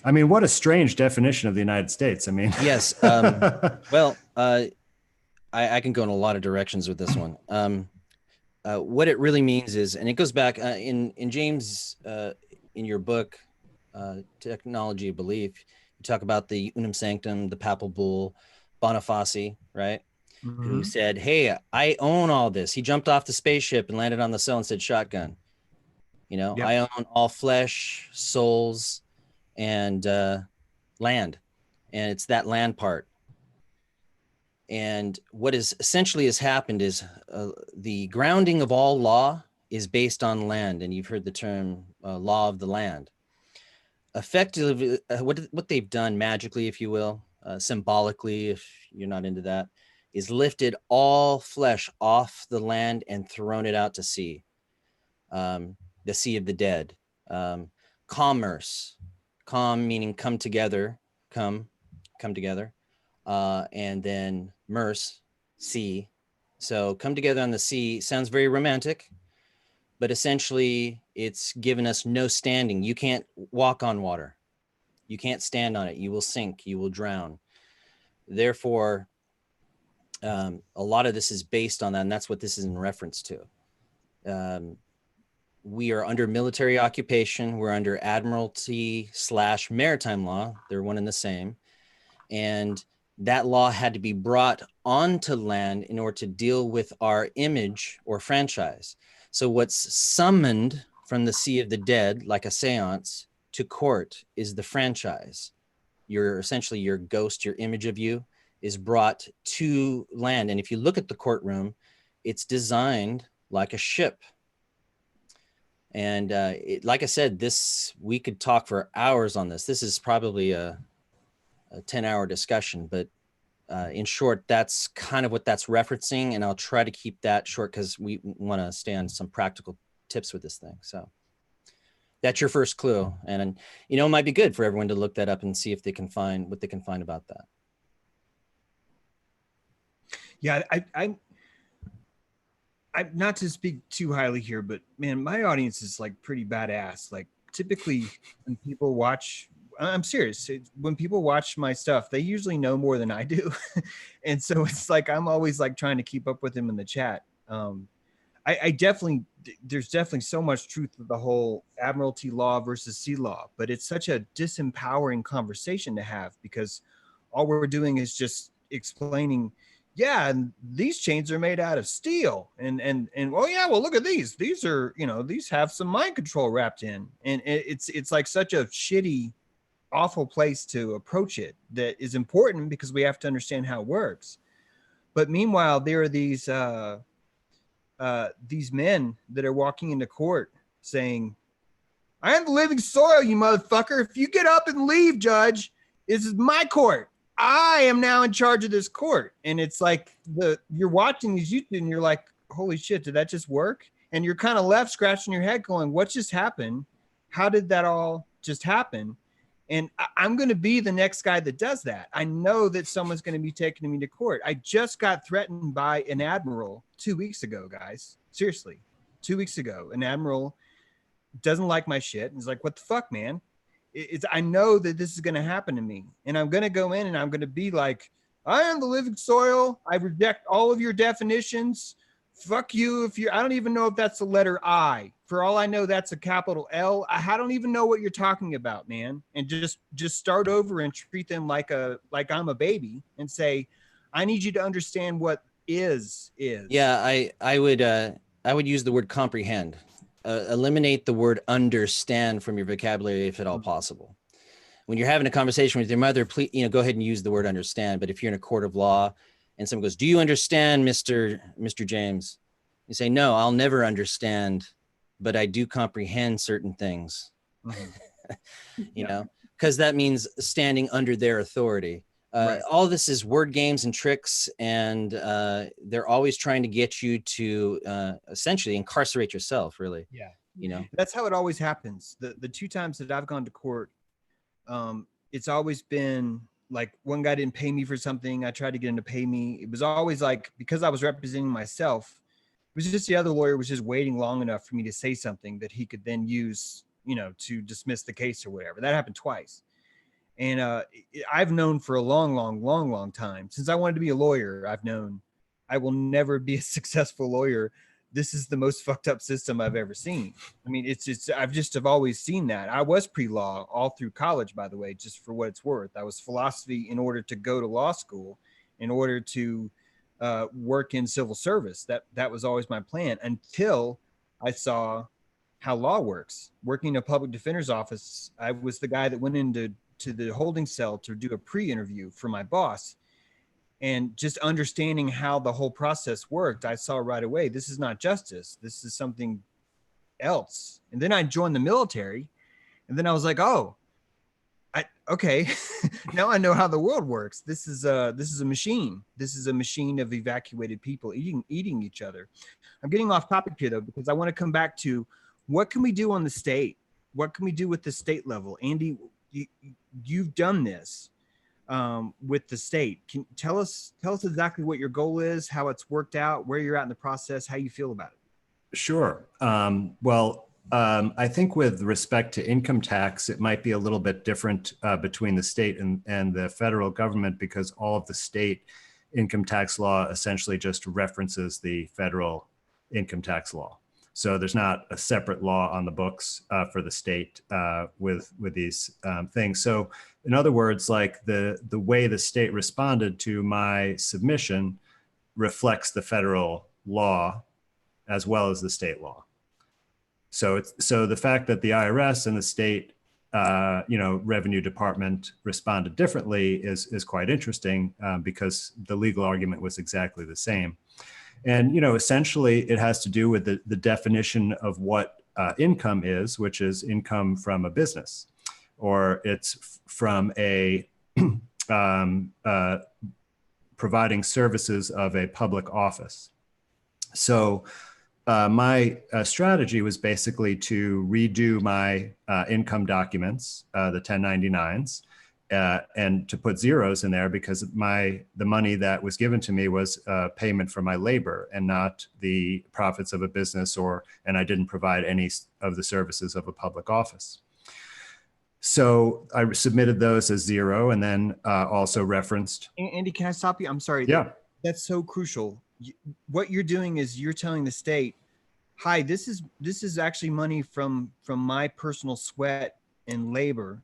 I mean, what a strange definition of the United States. I mean, Yes. Well, I can go in a lot of directions with this one. What it really means is, and it goes back in James, in your book, Technology of Belief, you talk about the unum sanctum, the papal bull, Boniface, right? Mm-hmm. Who said, hey, I own all this. He jumped off the spaceship and landed on the cell and said, shotgun. You know, Yep. I own all flesh, souls, and land. And it's that land part. And what is essentially has happened is the grounding of all law is based on land. And you've heard the term law of the land. Effectively, what they've done magically, if you will, symbolically, if you're not into that, is lifted all flesh off the land and thrown it out to sea, the sea of the dead. Commerce, meaning come together, come together, and then merce, sea. So come together on the sea sounds very romantic, but essentially it's given us no standing. You can't walk on water. You can't stand on it. You will sink, you will drown. Therefore, a lot of this is based on that, and that's what this is in reference to. We are under military occupation. We're under admiralty / maritime law. They're one and the same. And that law had to be brought onto land in order to deal with our image or franchise. So what's summoned from the sea of the dead, like a seance, to court is the franchise. Essentially your ghost, your image of you is brought to land. And if you look at the courtroom, it's designed like a ship. And like I said, we could talk for hours on this. This is probably a 10-hour discussion, but in short, that's kind of what that's referencing. And I'll try to keep that short because we want to stay on some practical tips with this thing. So that's your first clue. And, you know, it might be good for everyone to look that up and see if they can find what they can find about that. Yeah, I'm not to speak too highly here, but man, my audience is like pretty badass. Like typically when people watch, I'm serious, when people watch my stuff, they usually know more than I do. And so it's like, I'm always like trying to keep up with them in the chat. I definitely, there's definitely so much truth to the whole admiralty law versus sea law, but it's such a disempowering conversation to have because all we're doing is just explaining, yeah, and these chains are made out of steel, and oh yeah, well look at these are, you know, these have some mind control wrapped in, and it's like such a shitty, awful place to approach it. That is important because we have to understand how it works. But meanwhile, there are these men that are walking into court saying, "I am the living soil, you motherfucker. If you get up and leave, judge, this is my court. I am now in charge of this court." And it's like you're watching these YouTube and you're like, holy shit, did that just work? And you're kind of left scratching your head going, what just happened? How did that all just happen? And I'm going to be the next guy that does that. I know that someone's going to be taking me to court. I just got threatened by an admiral 2 weeks ago, guys. Seriously, 2 weeks ago, an admiral doesn't like my shit. And is like, what the fuck, man? I know that this is going to happen to me. And I'm going to go in and I'm going to be like, I am the living soil. I reject all of your definitions. Fuck you. I don't even know if that's the letter I. For all I know, that's a capital L. I don't even know what you're talking about, man. And just start over and treat them like I'm a baby and say, I need you to understand what is. Yeah, I would use the word comprehend. Eliminate the word understand from your vocabulary if at all possible. When you're having a conversation with your mother, please, go ahead and use the word understand. But if you're in a court of law and someone goes, do you understand, Mr. James? You say, no, I'll never understand, but I do comprehend certain things, because that means standing under their authority. Right. All this is word games and tricks, and they're always trying to get you to essentially incarcerate yourself, really. Yeah. That's how it always happens. The 2 times that I've gone to court, it's always been like one guy didn't pay me for something. I tried to get him to pay me. It was always like, because I was representing myself, it was just the other lawyer was just waiting long enough for me to say something that he could then use, to dismiss the case or whatever. That happened twice. And I've known for a long time, since I wanted to be a lawyer, I've known I will never be a successful lawyer. This is the most fucked up system I've ever seen. I mean, I've always seen that. I was pre-law all through college, by the way, just for what it's worth. I was philosophy in order to go to law school, in order to work in civil service. That was always my plan until I saw how law works. Working in a public defender's office, I was the guy that went into the holding cell to do a pre-interview for my boss. And just understanding how the whole process worked, I saw right away, this is not justice. This is something else. And then I joined the military, and then I was like, oh, okay, now I know how the world works. This is a machine. This is a machine of evacuated people eating each other. I'm getting off topic here though, because I want to come back to what can we do on the state? What can we do with the state level? Andy, you've done this with the state. Can tell us exactly what your goal is, how it's worked out, where you're at in the process, how you feel about it. Sure. I think with respect to income tax, it might be a little bit different between the state and the federal government, because all of the state income tax law essentially just references the federal income tax law. So there's not a separate law on the books for the state with these things. So in other words, like the way the state responded to my submission reflects the federal law as well as the state law. So the fact that the IRS and the state, revenue department responded differently is quite interesting because the legal argument was exactly the same. And, essentially it has to do with the definition of what income is, which is income from a business, or it's from a providing services of a public office. So my strategy was basically to redo my income documents, the 1099s, and to put zeros in there because the money that was given to me was payment for my labor and not the profits of a business, and I didn't provide any of the services of a public office. So I submitted those as zero, and then also referenced. Andy, can I stop you? I'm sorry. Yeah. That's so crucial. What you're doing is you're telling the state, hi, this is actually money from my personal sweat and labor.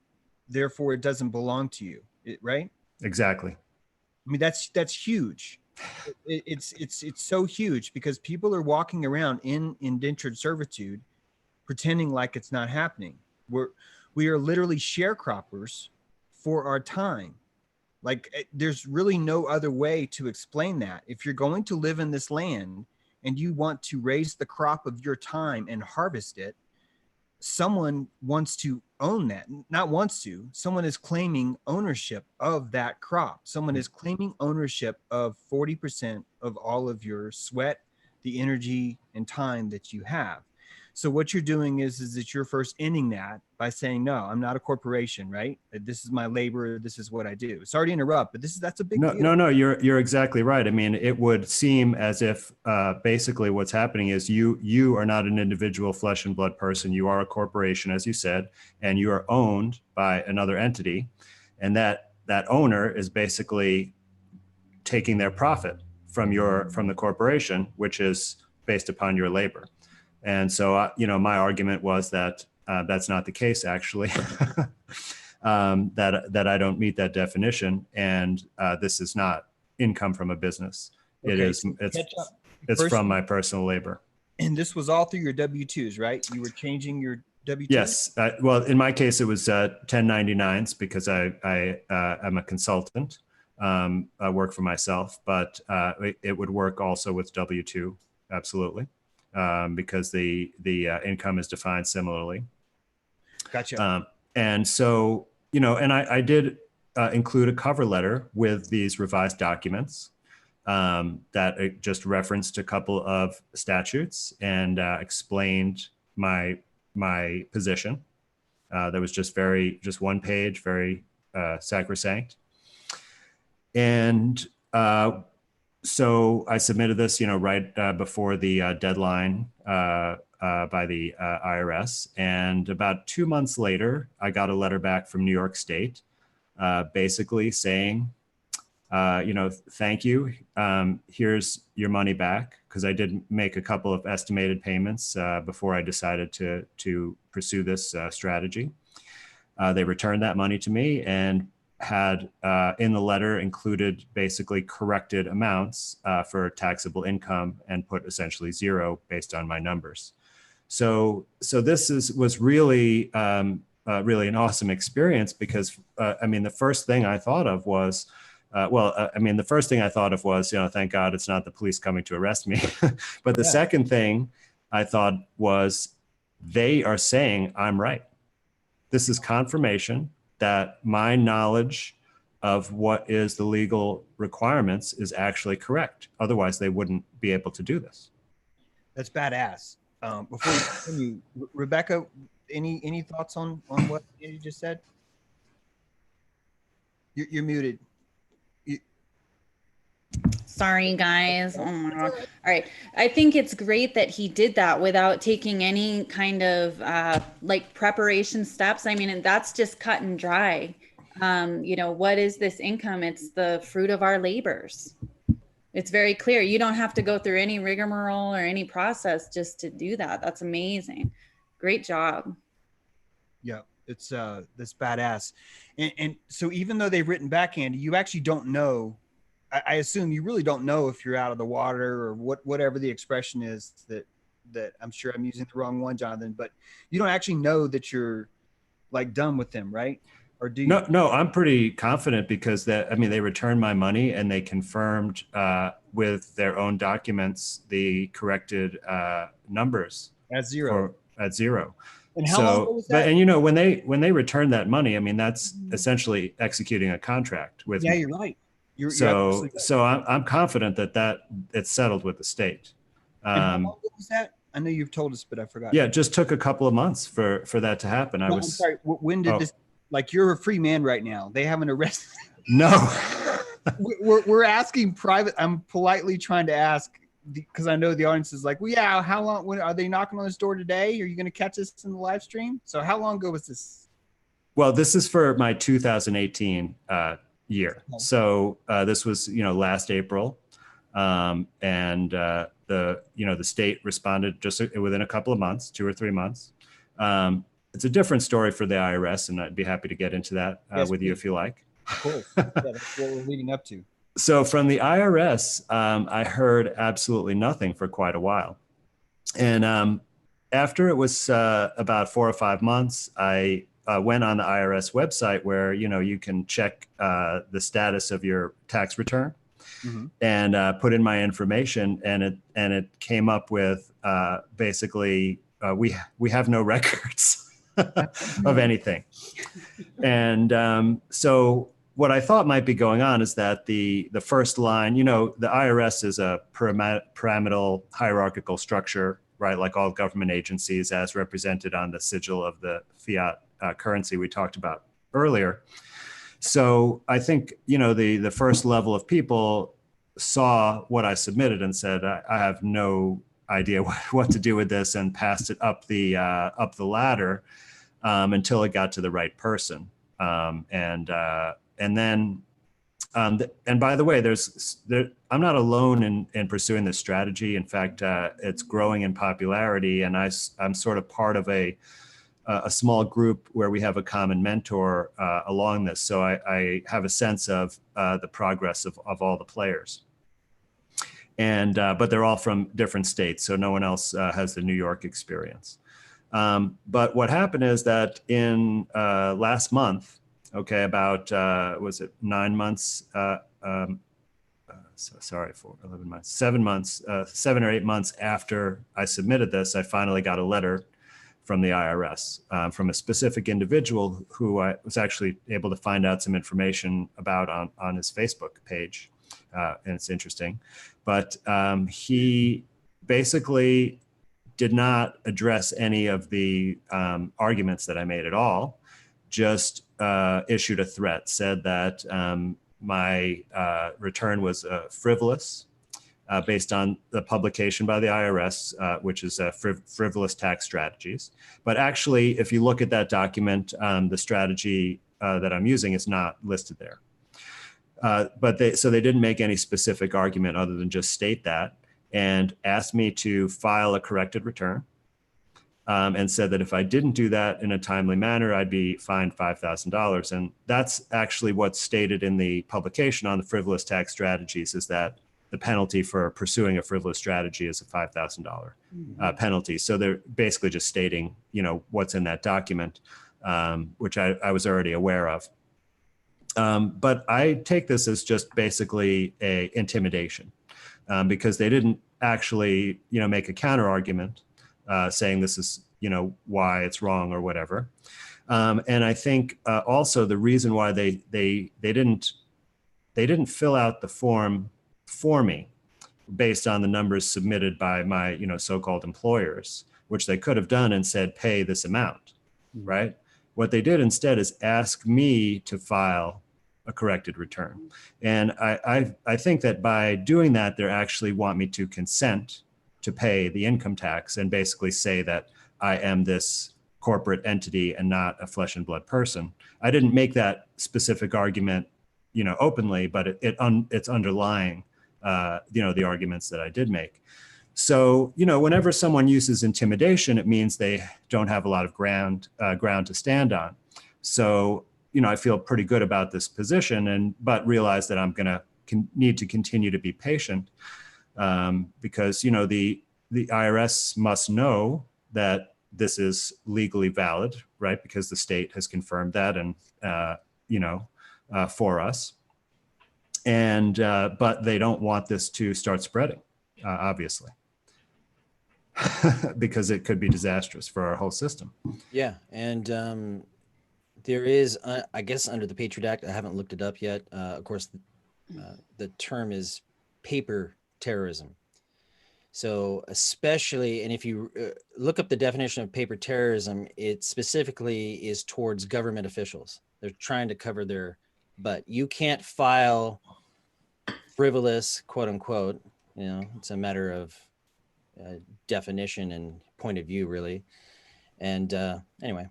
Therefore, it doesn't belong to you, right? Exactly. I mean, that's huge. It's so huge because people are walking around in indentured servitude, pretending like it's not happening. We are literally sharecroppers for our time. Like, there's really no other way to explain that. If you're going to live in this land and you want to raise the crop of your time and harvest it, someone wants to own that. Not wants to, someone is claiming ownership of that crop. Someone is claiming ownership of 40% of all of your sweat, the energy and time that you have. So what you're doing is that you're first ending that by saying, no, I'm not a corporation, right? This is my labor. This is what I do. Sorry to interrupt, but that's a big deal. No, you're exactly right. I mean, it would seem as if basically what's happening is you are not an individual flesh and blood person. You are a corporation, as you said, and you are owned by another entity. And that owner is basically taking their profit from the corporation, which is based upon your labor. And so, my argument was that that's not the case, actually, that I don't meet that definition. And this is not income from a business. Okay, It's from my personal labor. And this was all through your W-2s, right? You were changing your W-2s? Yes. Well, in my case, it was 1099s because I am a consultant. I work for myself, but it would work also with W-2. Absolutely. Because the income is defined similarly. Gotcha. And so, and I did include a cover letter with these revised documents that just referenced a couple of statutes and explained my position. That was just one page, very sacrosanct. And so I submitted this, right before the deadline by the IRS. And about 2 months later, I got a letter back from New York State, basically saying, thank you. Here's your money back, because I did make a couple of estimated payments before I decided to pursue this strategy. They returned that money to me and had in the letter included basically corrected amounts for taxable income and put essentially 0 based on my numbers. So this was really really an awesome experience, because the first thing I thought of was thank God it's not the police coming to arrest me. But the second thing I thought was, they are saying I'm right. This is confirmation that my knowledge of what is the legal requirements is actually correct. Otherwise, they wouldn't be able to do this. That's badass. Before we continue, Rebecca, any thoughts on what you just said? You're muted. Sorry, guys. Oh my God. All right. I think it's great that he did that without taking any kind of preparation steps. I mean, and that's just cut and dry. What is this income? It's the fruit of our labors. It's very clear. You don't have to go through any rigmarole or any process just to do that. That's amazing. Great job. Yeah, it's that's badass. And so even though they've written back, Andy, you actually don't know. I assume you really don't know if you're out of the water, or whatever the expression is that I'm sure I'm using the wrong one, Jonathan, but you don't actually know that you're done with them, right? Or do you? No, I'm pretty confident, because they returned my money and they confirmed with their own documents the corrected numbers At 0. At 0. And how long was that? And when they returned that money, that's essentially executing a contract with me. Yeah, you're right. So I'm confident that it's settled with the state. And how long was that? I know you've told us, but I forgot. Yeah, it just took a couple of months for that to happen. I'm sorry. When did this? You're a free man right now. They haven't arrested. No. we're asking private. I'm politely trying to ask, because I know the audience is like, well, yeah. How long? When are they knocking on this door today? Are you going to catch us in the live stream? So how long ago was this? Well, this is for my 2018 year. Okay. So this was last April, and the state responded just within a couple of months, 2 or 3 months. It's a different story for the IRS, and I'd be happy to get into that with you if you like. Of course. Yeah, that's what we're leading up to. So from the IRS, I heard absolutely nothing for quite a while. And after it was about 4 or 5 months, I went on the IRS website where, you can check the status of your tax return, mm-hmm. and put in my information, and it came up with basically, we have no records of anything. And so what I thought might be going on is that the first line, you know, the IRS is a pyramidal hierarchical structure, right? Like all government agencies, as represented on the sigil of the fiat currency we talked about earlier. So I think, you know, the first level of people saw what I submitted and said, I have no idea what to do with this, and passed it up the ladder until it got to the right person. And then, and by the way, I'm not alone in pursuing this strategy. In fact, it's growing in popularity, and I'm sort of part of a small group where we have a common mentor along this. So I have a sense of the progress of all the players. And but they're all from different states, so no one else has the New York experience. But what happened is that in last month, okay, about, was it 9 months? Sorry, for 11 months, 7 months, 7 or 8 months after I submitted this, I finally got a letter from the IRS, from a specific individual who I was actually able to find out some information about on his Facebook page. And it's interesting, but he basically did not address any of the arguments that I made at all, just issued a threat, said that my return was frivolous based on the publication by the IRS, which is frivolous tax strategies. But actually, if you look at that document, the strategy that I'm using is not listed there. So they didn't make any specific argument other than just state that, and asked me to file a corrected return, and said that if I didn't do that in a timely manner, I'd be fined $5,000. And that's actually what's stated in the publication on the frivolous tax strategies, is that the penalty for pursuing a frivolous strategy is a $5,000 penalty. So they're basically just stating, you know, what's in that document, which I was already aware of. But I take this as just basically a intimidation, because they didn't actually, you know, make a counter argument saying this is, you know, why it's wrong or whatever. And I think also the reason why they didn't fill out the form for me based on the numbers submitted by my, you know, so-called employers, which they could have done and said, pay this amount, right? What they did instead is ask me to file a corrected return. And I think that by doing that, they actually want me to consent to pay the income tax and basically say that I am this corporate entity and not a flesh and blood person. I didn't make that specific argument, you know, openly, but it's underlying, you know, the arguments that I did make. So, you know, whenever someone uses intimidation, it means they don't have a lot of ground to stand on. So, you know, I feel pretty good about this position, but realize that I'm going to need to continue to be patient, because, you know, the IRS must know that this is legally valid, right? Because the state has confirmed that, and you know, for us, and but they don't want this to start spreading, obviously, because it could be disastrous for our whole system. Yeah, and there is, I guess, under the Patriot Act, I haven't looked it up yet. Of course, the term is paper terrorism. So especially, and if you look up the definition of paper terrorism, it specifically is towards government officials. They're trying to cover their butt. You can't file frivolous, quote unquote, you know, it's a matter of definition and point of view, really. And anyway,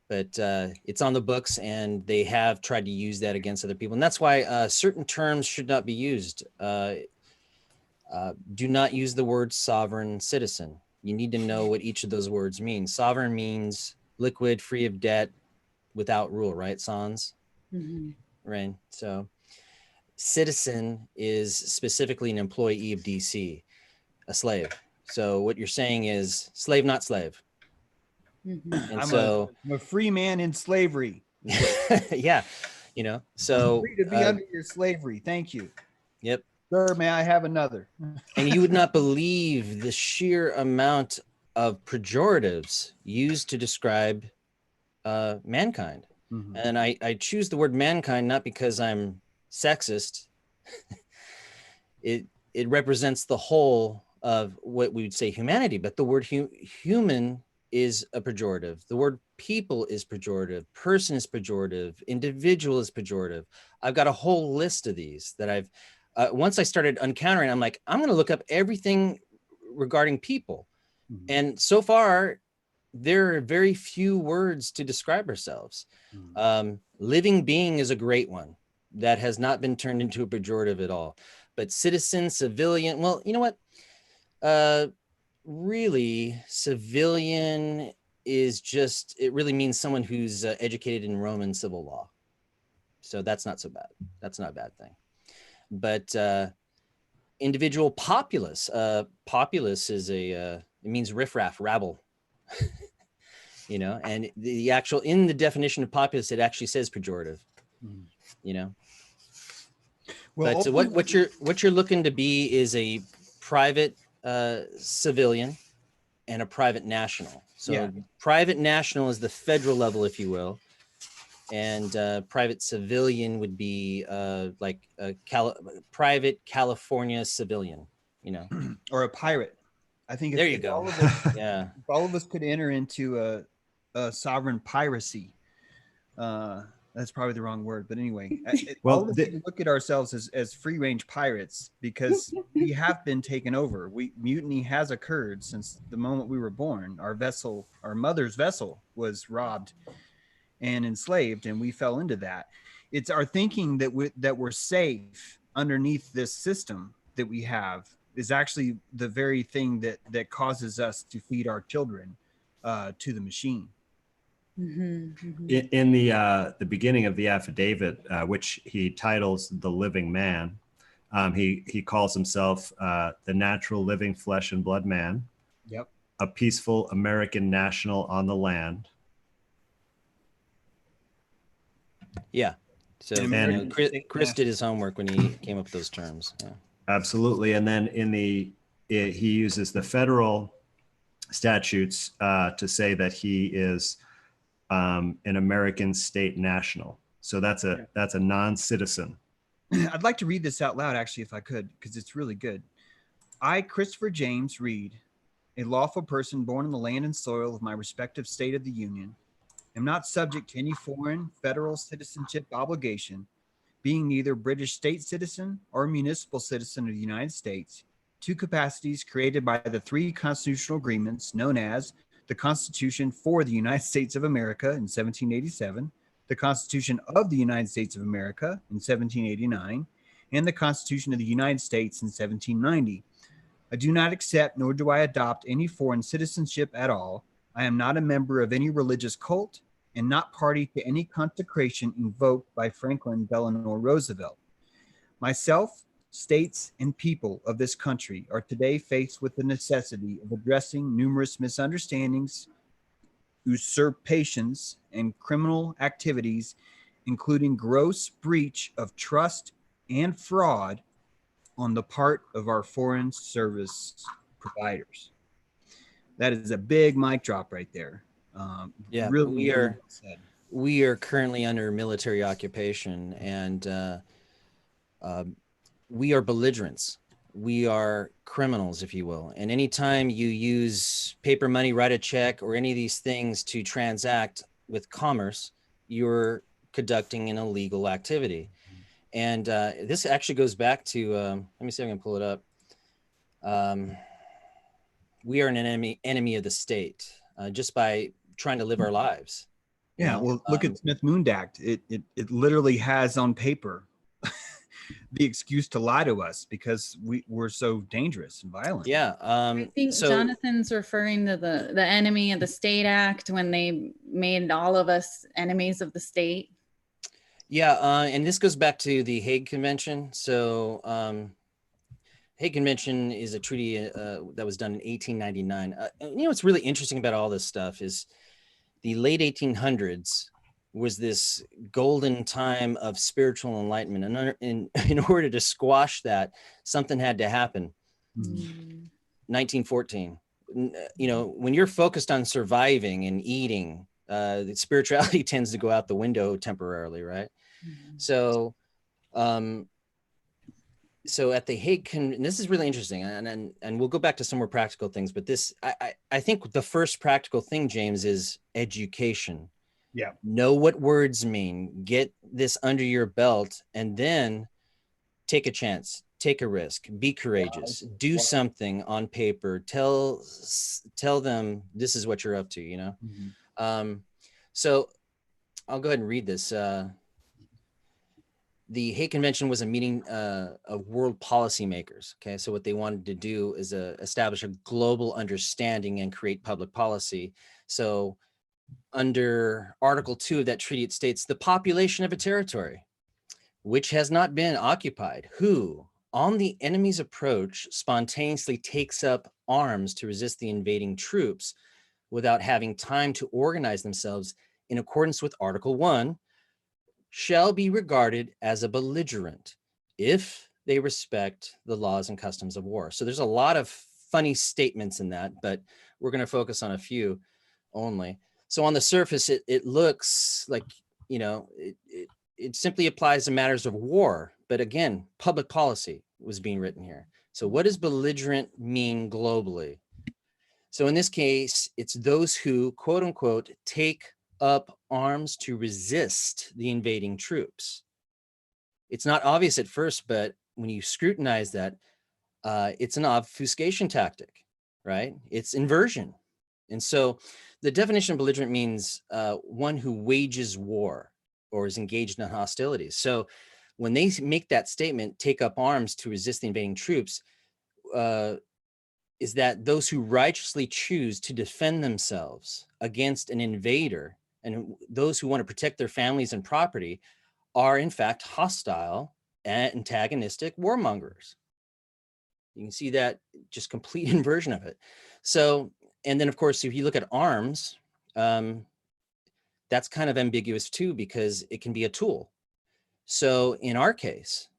but it's on the books, and they have tried to use that against other people. And that's why certain terms should not be used. Do not use the word sovereign citizen. You need to know what each of those words mean. Sovereign means liquid, free of debt, without rule, right, Sans? Mm-hmm. Right. So citizen is specifically an employee of DC, a slave. So what you're saying is slave, not slave. Mm-hmm. And I'm a free man in slavery. yeah, you know, so Free to be under your slavery. Thank you. Yep. Sir, may I have another? And you would not believe the sheer amount of pejoratives used to describe mankind. Mhm. And I choose the word mankind not because I'm sexist. It represents the whole of what we would say humanity, but the word human is a pejorative. The word people is pejorative. Person is pejorative. Individual is pejorative. I've got a whole list of these that I've, once I started uncountering, I'm like, I'm going to look up everything regarding people. Mhm. And so far, there are very few words to describe ourselves. Mhm. Living being is a great one that has not been turned into a pejorative at all. But citizen, civilian, well, you know what? Really, civilian is just, it really means someone who's educated in Roman civil law. So that's not so bad. That's not a bad thing. But individual, populace. Populace is it means riffraff, rabble. You know, and the actual, in the definition of populace, it actually says pejorative. Mhm. You know, Well, but what you're looking to be is a private civilian and a private national. So yeah, private national is the federal level, if you will, and private civilian would be like a private California civilian. You know, or a pirate. I think there you if go. all of us, Yeah, if all of us could enter into a sovereign piracy, that's probably the wrong word, but anyway, all Well, of us need to look at ourselves as free range pirates because we have been taken over. Mutiny has occurred since the moment we were born. Our vessel, our mother's vessel, was robbed and enslaved, and we fell into that. It's our thinking that we're safe underneath this system that we have is actually the very thing that causes us to feed our children to the machine. in the beginning of the affidavit, which he titles "The Living Man," he calls himself the natural living flesh and blood man, Yep. a peaceful American national on the land. yeah. So An you know, American state Chris did national. his homework when he came up with those terms. Yeah. Absolutely. And then he uses the federal statutes to say that he is an American state national. So that's a non-citizen. I'd like to read this out loud, actually, if I could, because it's really good. I, Christopher James Reed, a lawful person born in the land and soil of my respective state of the Union, am not subject to any foreign federal citizenship obligation, being neither British state citizen or municipal citizen of the United States, two capacities created by the three constitutional agreements known as the Constitution for the United States of America in 1787, the Constitution of the United States of America in 1789, and the Constitution of the United States in 1790. I do not accept nor do I adopt any foreign citizenship at all. I am not a member of any religious cult and not party to any consecration invoked by Franklin Delano Roosevelt. Myself, states, and people of this country are today faced with the necessity of addressing numerous misunderstandings, usurpations, and criminal activities, including gross breach of trust and fraud on the part of our foreign service providers. That is a big mic drop right there. Yeah, Really well said. We are currently under military occupation, and we are belligerents. We are criminals, if you will. And anytime you use paper money, write a check, or any of these things to transact with commerce, you're conducting an illegal activity. And this actually goes back to, let me see if I can pull it up. We are an enemy of the state just by trying to live our lives. Yeah, well, look at Smith Moon Act. It literally has on paper the excuse to lie to us because we're so dangerous and violent. Yeah. I think so, Jonathan's referring to the Enemy of the State Act when they made all of us enemies of the state. Yeah, and this goes back to the Hague Convention. So Hague Convention is a treaty that was done in 1899. You know what's really interesting about all this stuff is the late 1800s was this golden time of spiritual enlightenment. And in order to squash that, something had to happen. 1914. You know, when you're focused on surviving and eating The spirituality tends to go out the window temporarily, right? So, so at the Hague, and this is really interesting, and we'll go back to some more practical things, but this, I think the first practical thing, James, is education. Yeah. Know what words mean, get this under your belt, and then take a chance, take a risk, be courageous, do something on paper, tell them this is what you're up to, you know? So I'll go ahead and read this. The Hague Convention was a meeting of world policymakers. Okay, so what they wanted to do is establish a global understanding and create public policy. So under Article 2 of that treaty, it states the population of a territory which has not been occupied, who on the enemy's approach spontaneously takes up arms to resist the invading troops without having time to organize themselves in accordance with Article 1, shall be regarded as a belligerent if they respect the laws and customs of war. So there's a lot of funny statements in that, but we're going to focus on a few only. So on the surface, it looks like, you know, it simply applies to matters of war. But again, public policy was being written here. So what does belligerent mean globally? So in this case, it's those who, quote unquote, take up arms to resist the invading troops. It's not obvious at first, but when you scrutinize that, it's an obfuscation tactic, right? It's inversion. And so the definition of belligerent means one who wages war or is engaged in hostilities. So when they make that statement, take up arms to resist the invading troops, is that those who righteously choose to defend themselves against an invader and those who want to protect their families and property are in fact hostile and antagonistic warmongers. You can see that just complete inversion of it. So, and then of course, if you look at arms, that's kind of ambiguous too, because it can be a tool. So in our case,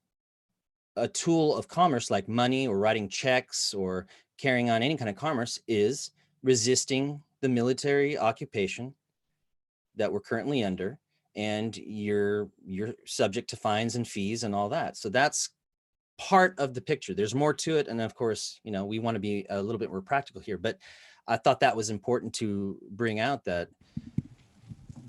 a tool of commerce like money or writing checks or carrying on any kind of commerce is resisting the military occupation that we're currently under, and you're subject to fines and fees and all that. So that's part of the picture. There's more to it. And of course, you know, we want to be a little bit more practical here, but I thought that was important to bring out that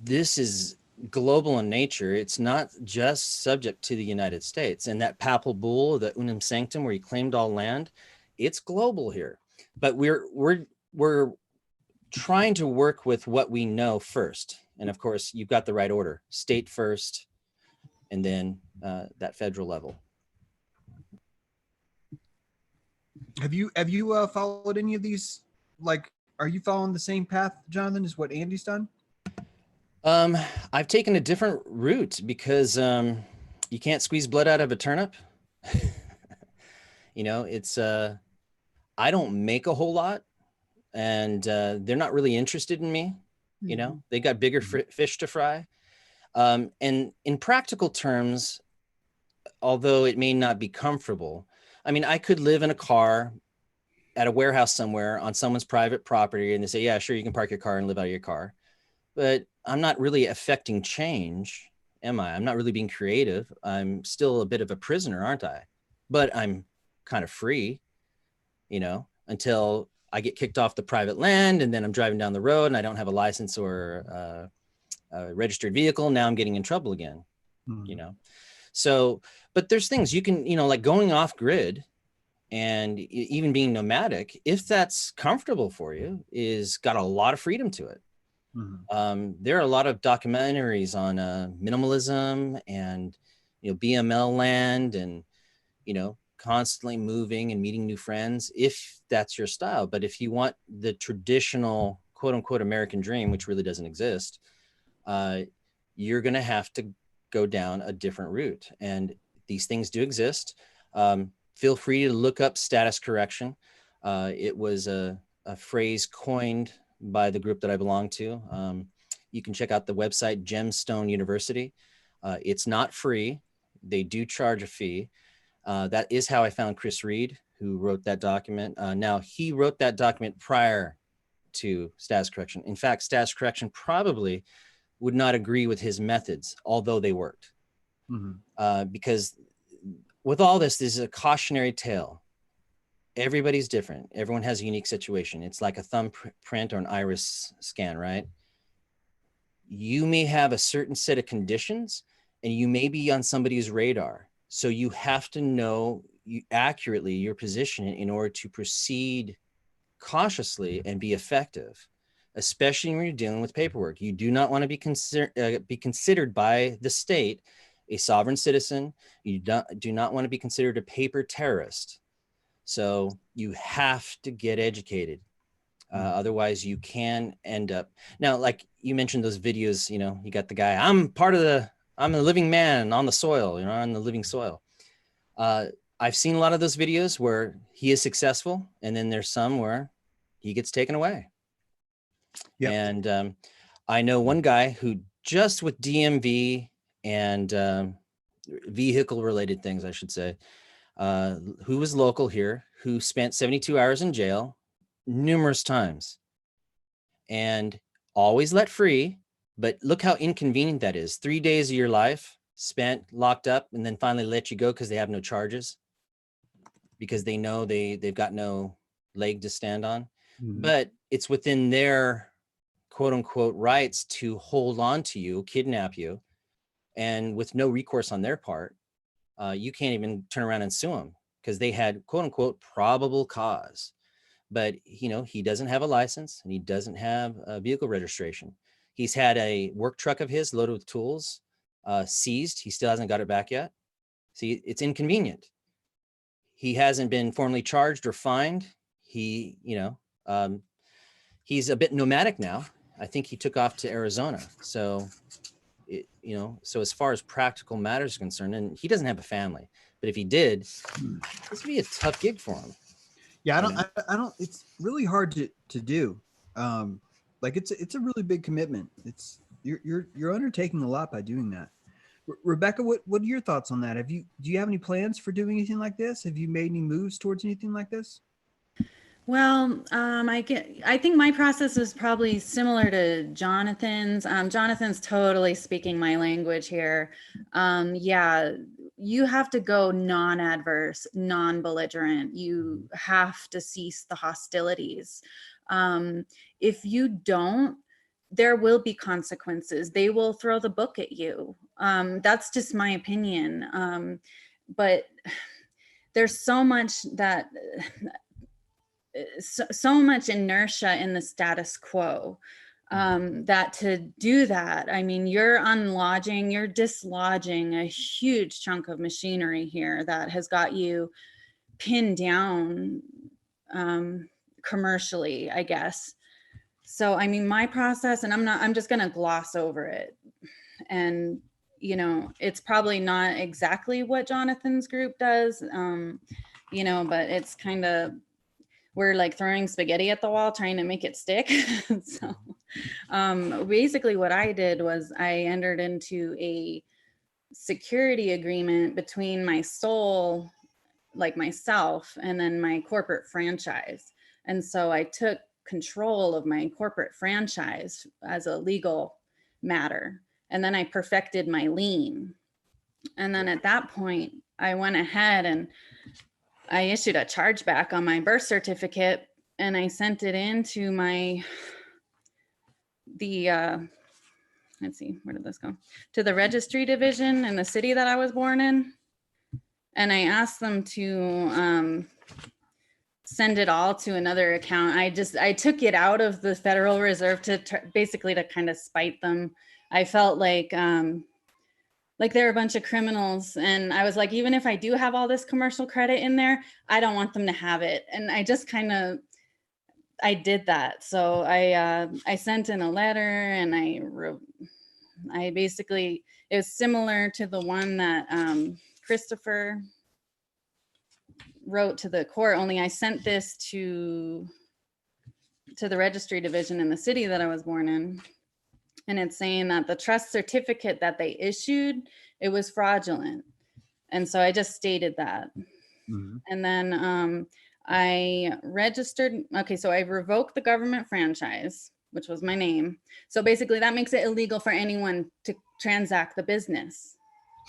this is global in nature. It's not just subject to the United States. And that papal bull, the Unum Sanctum, where he claimed all land, it's global here. But we're trying to work with what we know first. And of course, you've got the right order: state first, and then that federal level. Have you followed any of these? Like, are you following the same path, Jonathan, as what Andy's done? I've taken a different route because you can't squeeze blood out of a turnip. You know, it's I don't make a whole lot, and they're not really interested in me. You know, they got bigger fish to fry. And in practical terms, although it may not be comfortable, I mean, I could live in a car at a warehouse somewhere on someone's private property, and they say, yeah, sure, you can park your car and live out of your car. But I'm not really affecting change, am I? I'm not really being creative. I'm still a bit of a prisoner, aren't I? But I'm kind of free, you know, until I get kicked off the private land, and then I'm driving down the road and I don't have a license or a registered vehicle. Now I'm getting in trouble again, you know? So, but there's things you can, you know, like going off grid and even being nomadic, if that's comfortable for you, is got a lot of freedom to it. There are a lot of documentaries on minimalism and, you know, BML land and, you know, constantly moving and meeting new friends, if that's your style. But if you want the traditional quote unquote American dream, which really doesn't exist, you're going to have to go down a different route. And these things do exist. Feel free to look up status correction. It was a phrase coined by the group that I belong to. You can check out the website Gemstone University. It's not free. They do charge a fee. That is how I found Chris Reed, who wrote that document. Now, he wrote that document prior to status correction. In fact, status correction probably would not agree with his methods, although they worked. Because with all this is a cautionary tale. Everybody's different. Everyone has a unique situation. It's like a thumbprint or an iris scan, right? You may have a certain set of conditions and you may be on somebody's radar. So you have to know accurately your position in order to proceed cautiously and be effective, especially when you're dealing with paperwork. You do not want to be considered by the state a sovereign citizen. You do not want to be considered a paper terrorist. So you have to get educated. Otherwise you can end up, now, like you mentioned those videos, you know, you got the guy, I'm a living man on the soil, you know, on the living soil. I've seen a lot of those videos where he is successful, and then there's some where he gets taken away. Yep. And I know one guy who just with DMV and vehicle related things, I should say, who was local here, who spent 72 hours in jail numerous times and always let free. But look how inconvenient that is. 3 days of your life spent locked up and then finally let you go because they have no charges, because they know they've got no leg to stand on. But it's within their quote unquote rights to hold on to you, kidnap you, and with no recourse on their part, you can't even turn around and sue them because they had quote unquote probable cause. But you know, he doesn't have a license and he doesn't have a vehicle registration. He's had a work truck of his loaded with tools seized. He still hasn't got it back yet. See, it's inconvenient. He hasn't been formally charged or fined. He, you know, he's a bit nomadic now. I think he took off to Arizona. So, you know, so as far as practical matters are concerned, and he doesn't have a family, but if he did, this would be a tough gig for him. Yeah, I don't. It's really hard to do. Like it's a really big commitment. It's you're undertaking a lot by doing that. Rebecca, what are your thoughts on that? Do you have any plans for doing anything like this? Have you made any moves towards anything like this? Well, I think my process is probably similar to Jonathan's. Jonathan's totally speaking my language here. Yeah, you have to go non-adverse, non-belligerent. You have to cease the hostilities. If you don't, there will be consequences. They will throw the book at you. That's just my opinion. But there's so much that... so much inertia in the status quo that to do that, I mean, you're dislodging a huge chunk of machinery here that has got you pinned down commercially, I guess. So, I mean, my process, and I'm just going to gloss over it. And, you know, it's probably not exactly what Jonathan's group does, you know, but it's kind of, we're like throwing spaghetti at the wall, trying to make it stick. So basically what I did was I entered into a security agreement between my soul, like myself, and then my corporate franchise. And so I took control of my corporate franchise as a legal matter. And then I perfected my lien. And then at that point, I went ahead and I issued a chargeback on my birth certificate, and I sent it in to let's see, where did this go? To the registry division in the city that I was born in. And I asked them to send it all to another account. I took it out of the Federal Reserve to basically to kind of spite them. I felt like they're a bunch of criminals. And I was like, even if I do have all this commercial credit in there, I don't want them to have it. And I just I did that. So I sent in a letter, and I basically, it was similar to the one that Christopher wrote to the court, only I sent this to the registry division in the city that I was born in. And it's saying that the trust certificate that they issued, it was fraudulent. And so I just stated that. Mm-hmm. And then I registered. Okay, so I revoked the government franchise, which was my name. So basically that makes it illegal for anyone to transact the business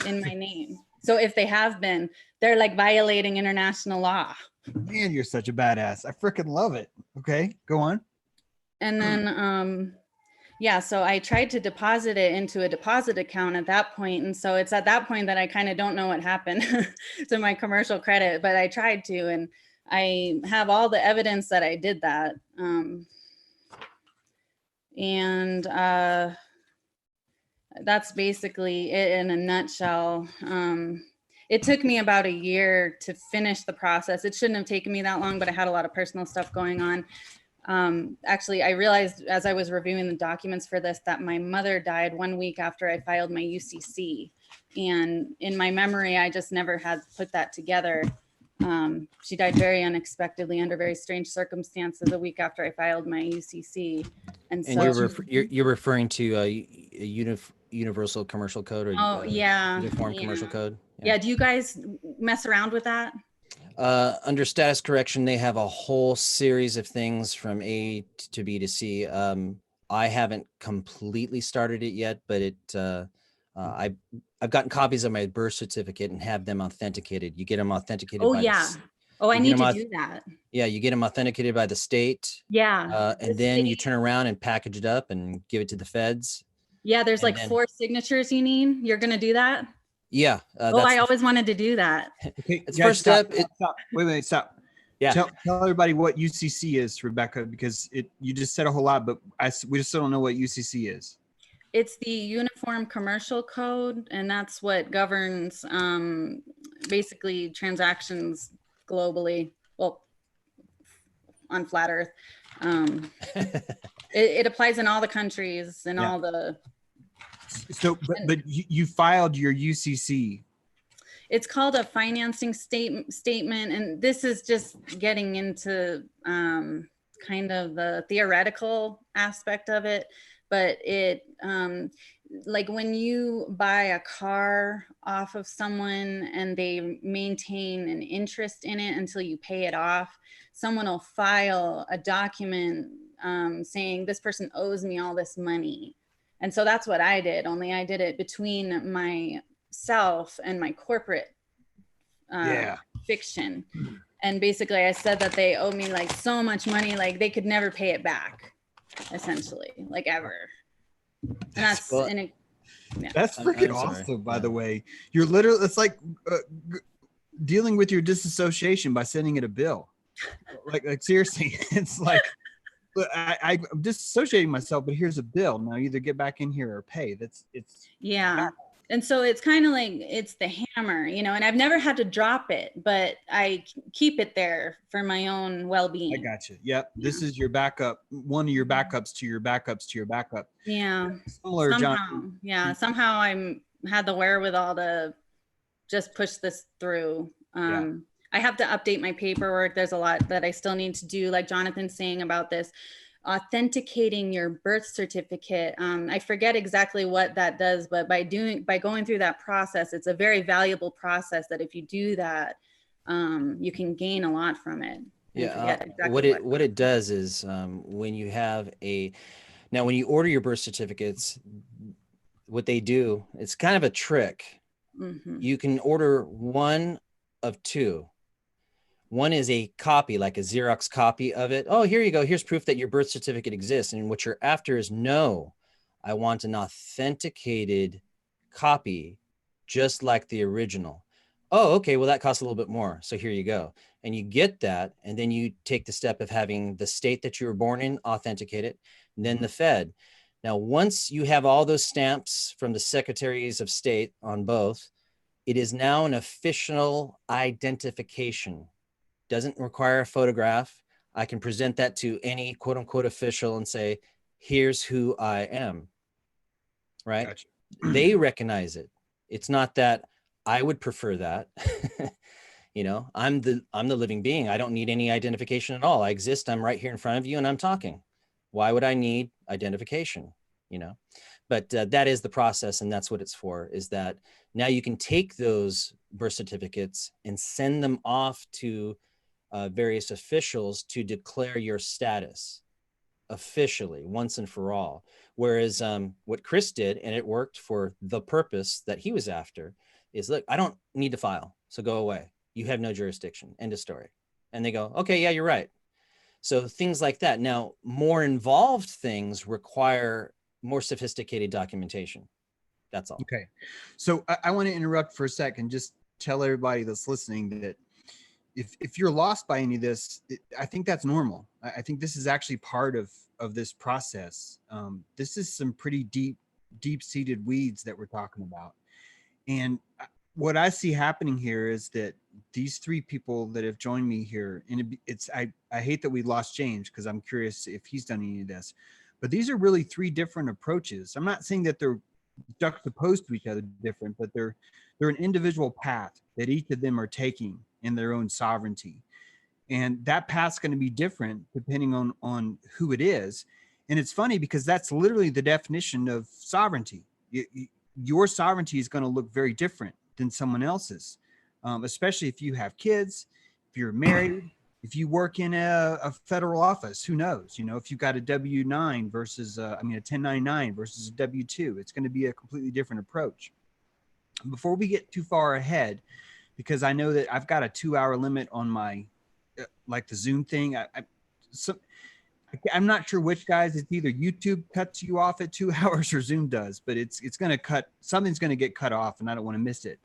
in my name. So if they have been, they're like violating international law. Man, you're such a badass. I freaking love it. Okay, go on. And then, yeah, so I tried to deposit it into a deposit account at that point. And so it's at that point that I kind of don't know what happened to my commercial credit, but I tried to, and I have all the evidence that I did that. And that's basically it in a nutshell. It took me about a year to finish the process. It shouldn't have taken me that long, but I had a lot of personal stuff going on. Actually, I realized as I was reviewing the documents for this that my mother died 1 week after I filed my UCC. And in my memory, I just never had put that together. She died very unexpectedly under very strange circumstances a week after I filed my UCC. And so you're referring to a universal commercial code, or uniform commercial code? Yeah. Do you guys mess around with that? Under status correction, they have a whole series of things from A to B to C. I haven't completely started it yet, but I've gotten copies of my birth certificate and have them authenticated. You get them authenticated. Oh, yeah. Oh, I need to do that. Yeah, you get them authenticated by the state. Yeah. And then you turn around and package it up and give it to the feds. Yeah, there's like 4 signatures you need. You're going to do that? Yeah. I always wanted to do that. Okay, it's first step. Stop. Wait, stop. Yeah. Tell everybody what UCC is, Rebecca, because you just said a whole lot, but we just don't know what UCC is. It's the Uniform Commercial Code, and that's what governs basically transactions globally. Well, on flat Earth. It applies in all the countries and all the. So, but you filed your UCC. It's called a financing statement, and this is just getting into kind of the theoretical aspect of it. But it, like when you buy a car off of someone and they maintain an interest in it until you pay it off, someone will file a document saying this person owes me all this money. And so that's what I did, only I did it between myself and my corporate fiction. And basically I said that they owe me like so much money, like they could never pay it back, essentially, like ever. And that's that's freaking awesome, by the way. You're literally, it's like dealing with your disassociation by sending it a bill. Like seriously, it's like I'm disassociating myself, but here's a bill. Now either get back in here or pay. Yeah. And so it's kind of like, it's the hammer, and I've never had to drop it, but I keep it there for my own well-being. I got you. Yep. Yeah. This is your backup, one of your backups to your backups to your backup. Yeah. Similar, somehow, John. Yeah. Somehow had the wherewithal to just push this through. I have to update my paperwork. There's a lot that I still need to do, like Jonathan's saying about this. Authenticating your birth certificate. I forget exactly what that does, but by going through that process, it's a very valuable process that if you do that, you can gain a lot from it. Yeah. What it does is when you have when you order your birth certificates, what they do, it's kind of a trick. Mm-hmm. You can order one of two. One is a copy, like a Xerox copy of it. Oh, here you go. Here's proof that your birth certificate exists. And what you're after is, no, I want an authenticated copy, just like the original. Oh, okay. Well, that costs a little bit more. So here you go. And you get that. And then you take the step of having the state that you were born in authenticate it, and then the Fed. Now, once you have all those stamps from the secretaries of state on both, it is now an official identification. Doesn't require a photograph. I can present that to any quote unquote official and say, here's who I am, right? Gotcha. They recognize it. It's not that I would prefer that. I'm the living being. I don't need any identification at all. I exist. I'm right here in front of you and I'm talking. Why would I need identification? But that is the process, and that's what it's for, is that now you can take those birth certificates and send them off to various officials to declare your status officially once and for all. Whereas what Chris did, and it worked for the purpose that he was after, is look, I don't need to file, so go away. You have no jurisdiction. End of story. And they go, okay, yeah, you're right. So things like that. Now, more involved things require more sophisticated documentation. That's all. Okay. So I want to interrupt for a second, just tell everybody that's listening that if you're lost by any of this, I think that's normal. I think this is actually part of this process. This is some pretty deep-seated weeds that we're talking about. And what I see happening here is that these three people that have joined me here, and I hate that we lost James, because I'm curious if he's done any of this, but these are really three different approaches. I'm not saying that they're juxtaposed to each other different, but they're an individual path that each of them are taking in their own sovereignty. And that path's going to be different depending on who it is. And it's funny because that's literally the definition of sovereignty. Your sovereignty is going to look very different than someone else's, especially if you have kids, if you're married, if you work in a federal office, who knows, if you've got a W-9 versus, a 1099 versus a W-2, it's going to be a completely different approach. Before we get too far ahead, because I know that I've got a 2-hour limit on my, like the Zoom thing. I'm not sure which, guys. It's either YouTube cuts you off at 2 hours or Zoom does, but it's going to cut, something's going to get cut off, and I don't want to miss it.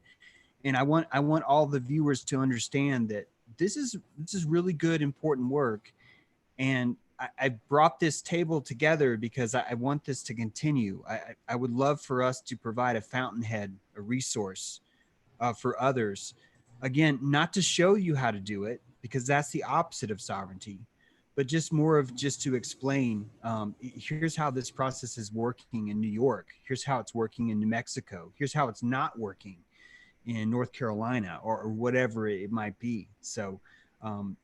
And I want all the viewers to understand that this is really good, important work. And I brought this table together because I want this to continue. I would love for us to provide a fountainhead, a resource for others. Again, not to show you how to do it, because that's the opposite of sovereignty, but just more of just to explain, here's how this process is working in New York. Here's how it's working in New Mexico. Here's how it's not working in North Carolina, or whatever it might be. So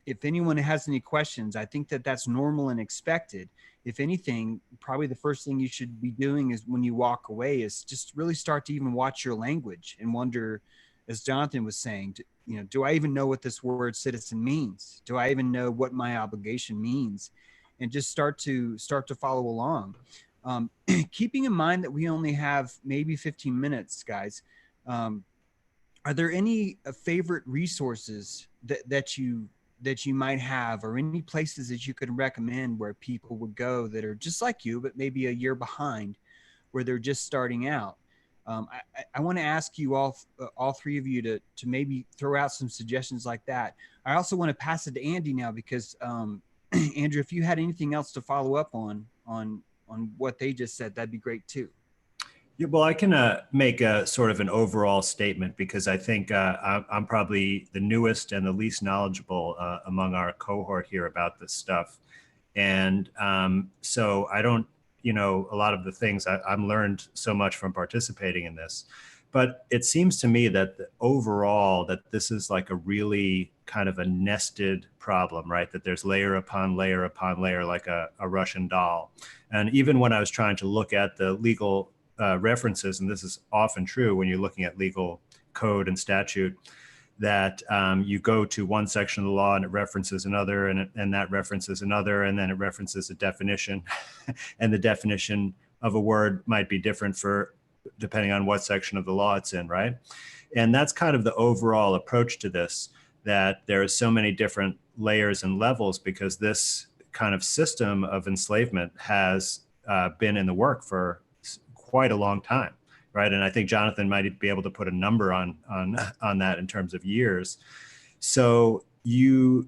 if anyone has any questions, I think that that's normal and expected. If anything, probably the first thing you should be doing is when you walk away is just really start to even watch your language and wonder, as Jonathan was saying, do I even know what this word citizen means? Do I even know what my obligation means? And just start to follow along. Keeping in mind that we only have maybe 15 minutes, guys. Are there any favorite resources that you might have, or any places that you could recommend where people would go that are just like you, but maybe a year behind, where they're just starting out? I want to ask you all three of you to maybe throw out some suggestions like that. I also want to pass it to Andy now, because Andrew, if you had anything else to follow up on what they just said, that'd be great too. Yeah, well, I can make a sort of an overall statement, because I think I'm probably the newest and the least knowledgeable among our cohort here about this stuff. And so I don't, a lot of the things I've learned so much from participating in this, but it seems to me that overall that this is like a really kind of a nested problem, right? That there's layer upon layer upon layer, like a Russian doll. And even when I was trying to look at the legal references, and this is often true when you're looking at legal code and statute, that you go to one section of the law and it references another, and that references another, and then it references a definition. And the definition of a word might be different depending on what section of the law it's in, right? And that's kind of the overall approach to this, that there are so many different layers and levels, because this kind of system of enslavement has been in the work for quite a long time, right? And I think Jonathan might be able to put a number on that in terms of years. So you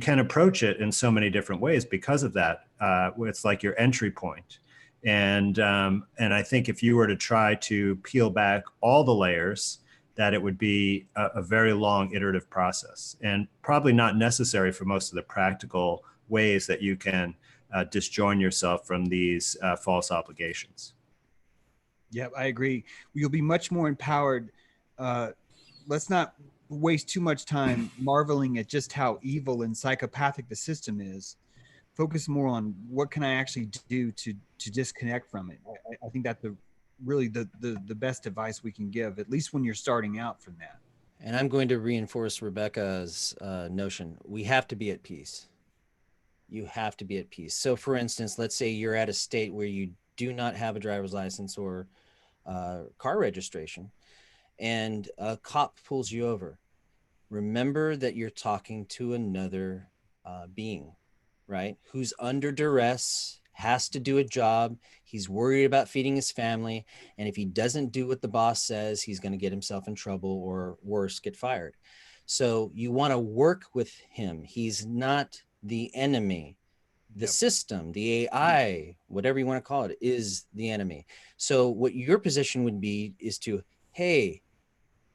can approach it in so many different ways because of that. It's like your entry point. And I think if you were to try to peel back all the layers, that it would be a very long iterative process, and probably not necessary for most of the practical ways that you can disjoin yourself from these false obligations. Yeah, I agree. You'll be much more empowered. Let's not waste too much time marveling at just how evil and psychopathic the system is. Focus more on what can I actually do to disconnect from it. I think that's really the best advice we can give, at least when you're starting out from that. And I'm going to reinforce Rebecca's notion. We have to be at peace. You have to be at peace. So for instance, let's say you're at a state where you do not have a driver's license or car registration, and a cop pulls you over. Remember that you're talking to another being, right? Who's under duress, has to do a job. He's worried about feeding his family. And if he doesn't do what the boss says, he's going to get himself in trouble or worse, get fired. So you want to work with him. He's not the enemy. The system, the AI, whatever you want to call it, is the enemy. So what your position would be is to, hey,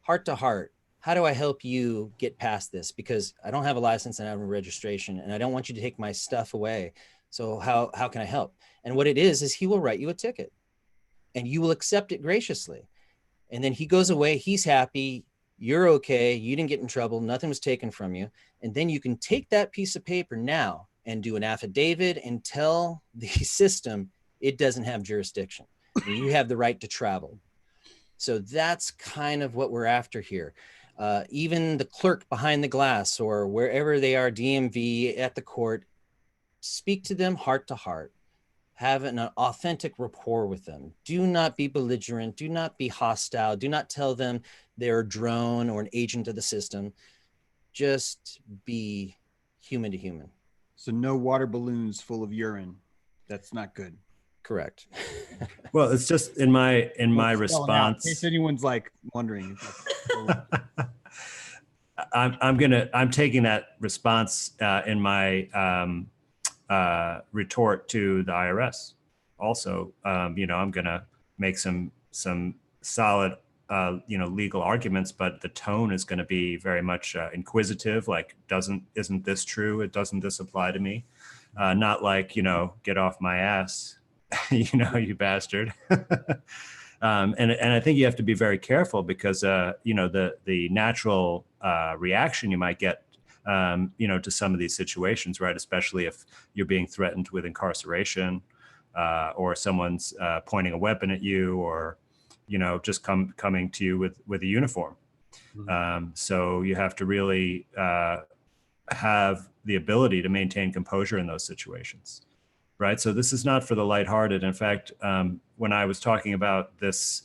heart to heart, how do I help you get past this? Because I don't have a license and I have a registration, and I don't want you to take my stuff away. So how can I help? And what it is he will write you a ticket and you will accept it graciously. And then he goes away, he's happy, you're okay, you didn't get in trouble, nothing was taken from you. And then you can take that piece of paper now and do an affidavit and tell the system it doesn't have jurisdiction. And you have the right to travel. So that's kind of what we're after here. Even the clerk behind the glass or wherever they are, DMV, at the court, speak to them heart to heart. Have an authentic rapport with them. Do not be belligerent. Do not be hostile. Do not tell them they're a drone or an agent of the system. Just be human to human. So no water balloons full of urine. That's not good. Correct. Well, it's just in my response. In case anyone's like wondering. I'm taking that response in my retort to the IRS. Also, I'm gonna make some solid legal arguments, but the tone is going to be very much inquisitive. Like, isn't this true? Doesn't this apply to me? Not like, get off my ass, you bastard. And I think you have to be very careful because, the natural reaction you might get, to some of these situations, right? Especially if you're being threatened with incarceration or someone's pointing a weapon at you or, just coming to you with a uniform. Mm-hmm. So you have to really have the ability to maintain composure in those situations. Right. So this is not for the lighthearted. In fact, when I was talking about this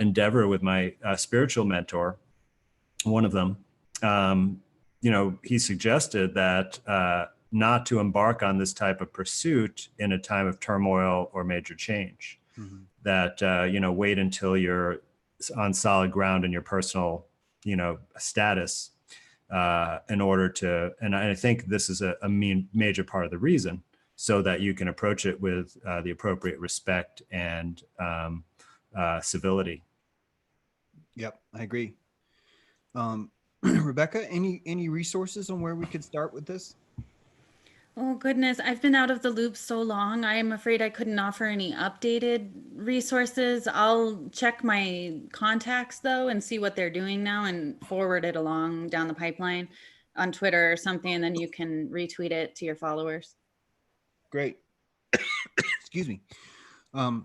endeavor with my spiritual mentor, one of them, he suggested that not to embark on this type of pursuit in a time of turmoil or major change. Mm-hmm. That, wait until you're on solid ground in your personal, status in order to. And I think this is a major part of the reason, so that you can approach it with the appropriate respect and civility. Yep, I agree. Rebecca, any resources on where we could start with this? Oh goodness, I've been out of the loop so long. I am afraid I couldn't offer any updated resources. I'll check my contacts though and see what they're doing now and forward it along down the pipeline on Twitter or something, and then you can retweet it to your followers. Great. Excuse me. I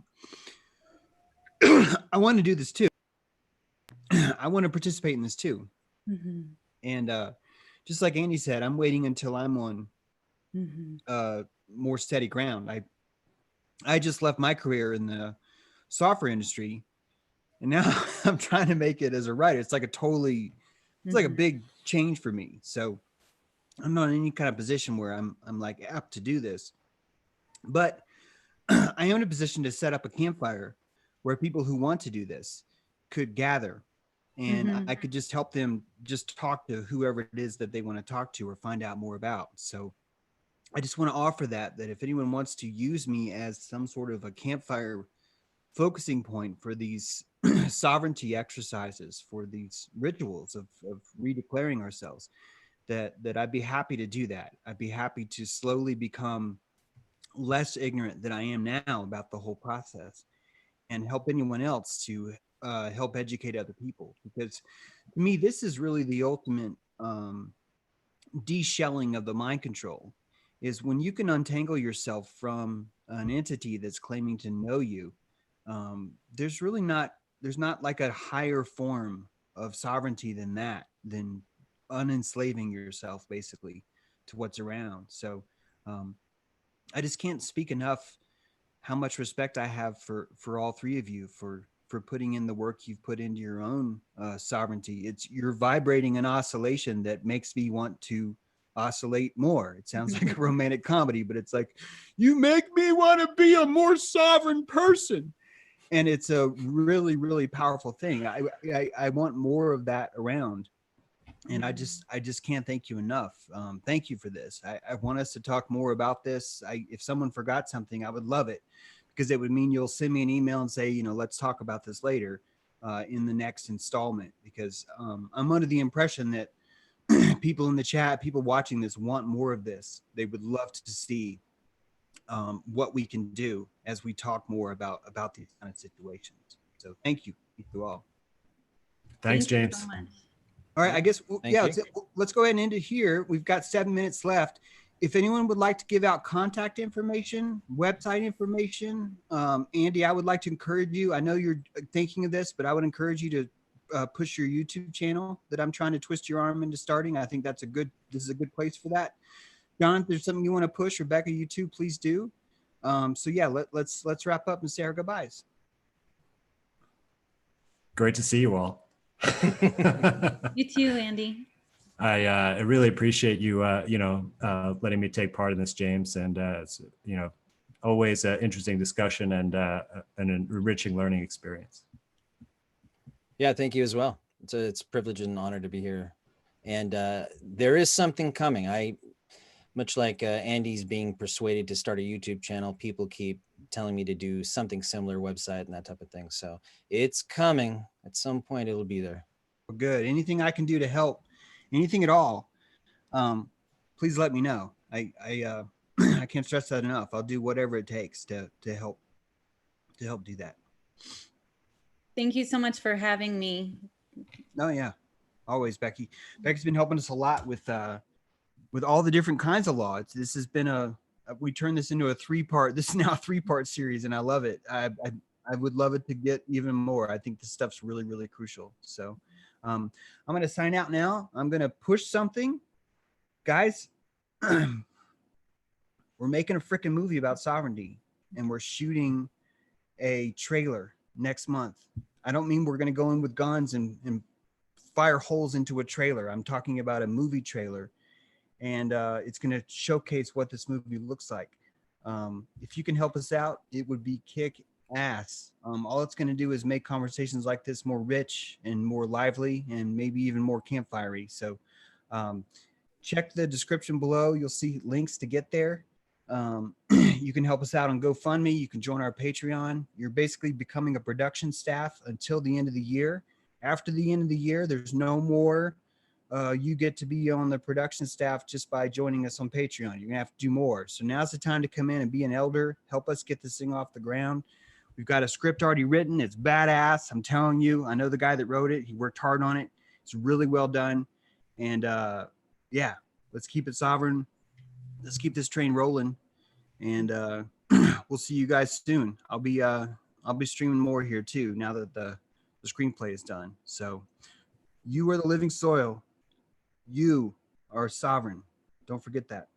want to do this too. I want to participate in this too. Mm-hmm. And just like Andy said, I'm waiting until I'm on more steady ground. I just left my career in the software industry, and now I'm trying to make it as a writer. It's like it's like a big change for me. So I'm not in any kind of position where I'm like apt to do this. But I am in a position to set up a campfire where people who want to do this could gather, and I could just help them just talk to whoever it is that they want to talk to or find out more about. So I just want to offer that if anyone wants to use me as some sort of a campfire focusing point for these sovereignty exercises, for these rituals of redeclaring ourselves, that I'd be happy to do that. I'd be happy to slowly become less ignorant than I am now about the whole process and help anyone else to help educate other people. Because to me, this is really the ultimate de-shelling of the mind control, is when you can untangle yourself from an entity that's claiming to know you. There's not like a higher form of sovereignty than that, than unenslaving yourself basically to what's around. So I just can't speak enough how much respect I have for all three of you for putting in the work you've put into your own sovereignty. You're vibrating an oscillation that makes me want to oscillate more. It sounds like a romantic comedy, but it's like, you make me want to be a more sovereign person. And it's a really, really powerful thing. I want more of that around. And I just can't thank you enough. Thank you for this. I want us to talk more about this. If someone forgot something, I would love it, because it would mean you'll send me an email and say, let's talk about this later in the next installment, because I'm under the impression that people in the chat, people watching this want more of this. They would love to see what we can do as we talk more about these kind of situations. So thank you all. Thanks, Thank you James. so much. All right, I guess, yeah, you. let's go ahead and end it here. We've got 7 minutes left. If anyone would like to give out contact information, website information, Andy, I would like to encourage you. I know you're thinking of this, but I would encourage you to push your YouTube channel that I'm trying to twist your arm into starting. I think this is a good place for that. John, if there's something you want to push, Rebecca, you too, please do. So yeah, let's wrap up and say our goodbyes. Great to see you all. You too, Andy. I really appreciate you, letting me take part in this, James. And it's, always an interesting discussion and an enriching learning experience. Yeah, thank you as well. It's a privilege and honor to be here. And there is something coming. Much like Andy's being persuaded to start a YouTube channel, people keep telling me to do something similar, website and that type of thing. So it's coming. At some point, it'll be there. Well, good. Anything I can do to help, anything at all, please let me know. I can't stress that enough. I'll do whatever it takes to help do that. Thank you so much for having me. Oh yeah, always, Becky. Becky's been helping us a lot with all the different kinds of law. This has been we turned this into a 3-part. This is now a 3-part series, and I love it. I would love it to get even more. I think this stuff's really, really crucial. So I'm going to sign out now. I'm going to push something. Guys, we're making a freaking movie about sovereignty, and we're shooting a trailer next month. I don't mean we're going to go in with guns and fire holes into a trailer. I'm talking about a movie trailer, and it's going to showcase what this movie looks like. If you can help us out, it would be kick ass. All it's going to do is make conversations like this more rich and more lively, and maybe even more campfirey. So check the description below. You'll see links to get there. You can help us out on GoFundMe. You can join our Patreon. You're basically becoming a production staff until the end of the year. After the end of the year, there's no more you get to be on the production staff just by joining us on Patreon. You're gonna have to do more. So now's the time to come in and be an elder. Help us get this thing off the ground. We've got a script already written. It's badass. I'm telling you. I know the guy that wrote it. He worked hard on it. It's really well done. And yeah, let's keep it sovereign. Let's keep this train rolling. And we'll see you guys soon. I'll be streaming more here too now that the screenplay is done. So you are the living soil. You are sovereign. Don't forget that.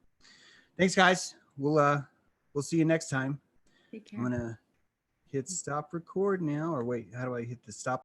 Thanks, guys. We'll see you next time. Take care. I'm gonna hit stop record now, or wait, how do I hit the stop?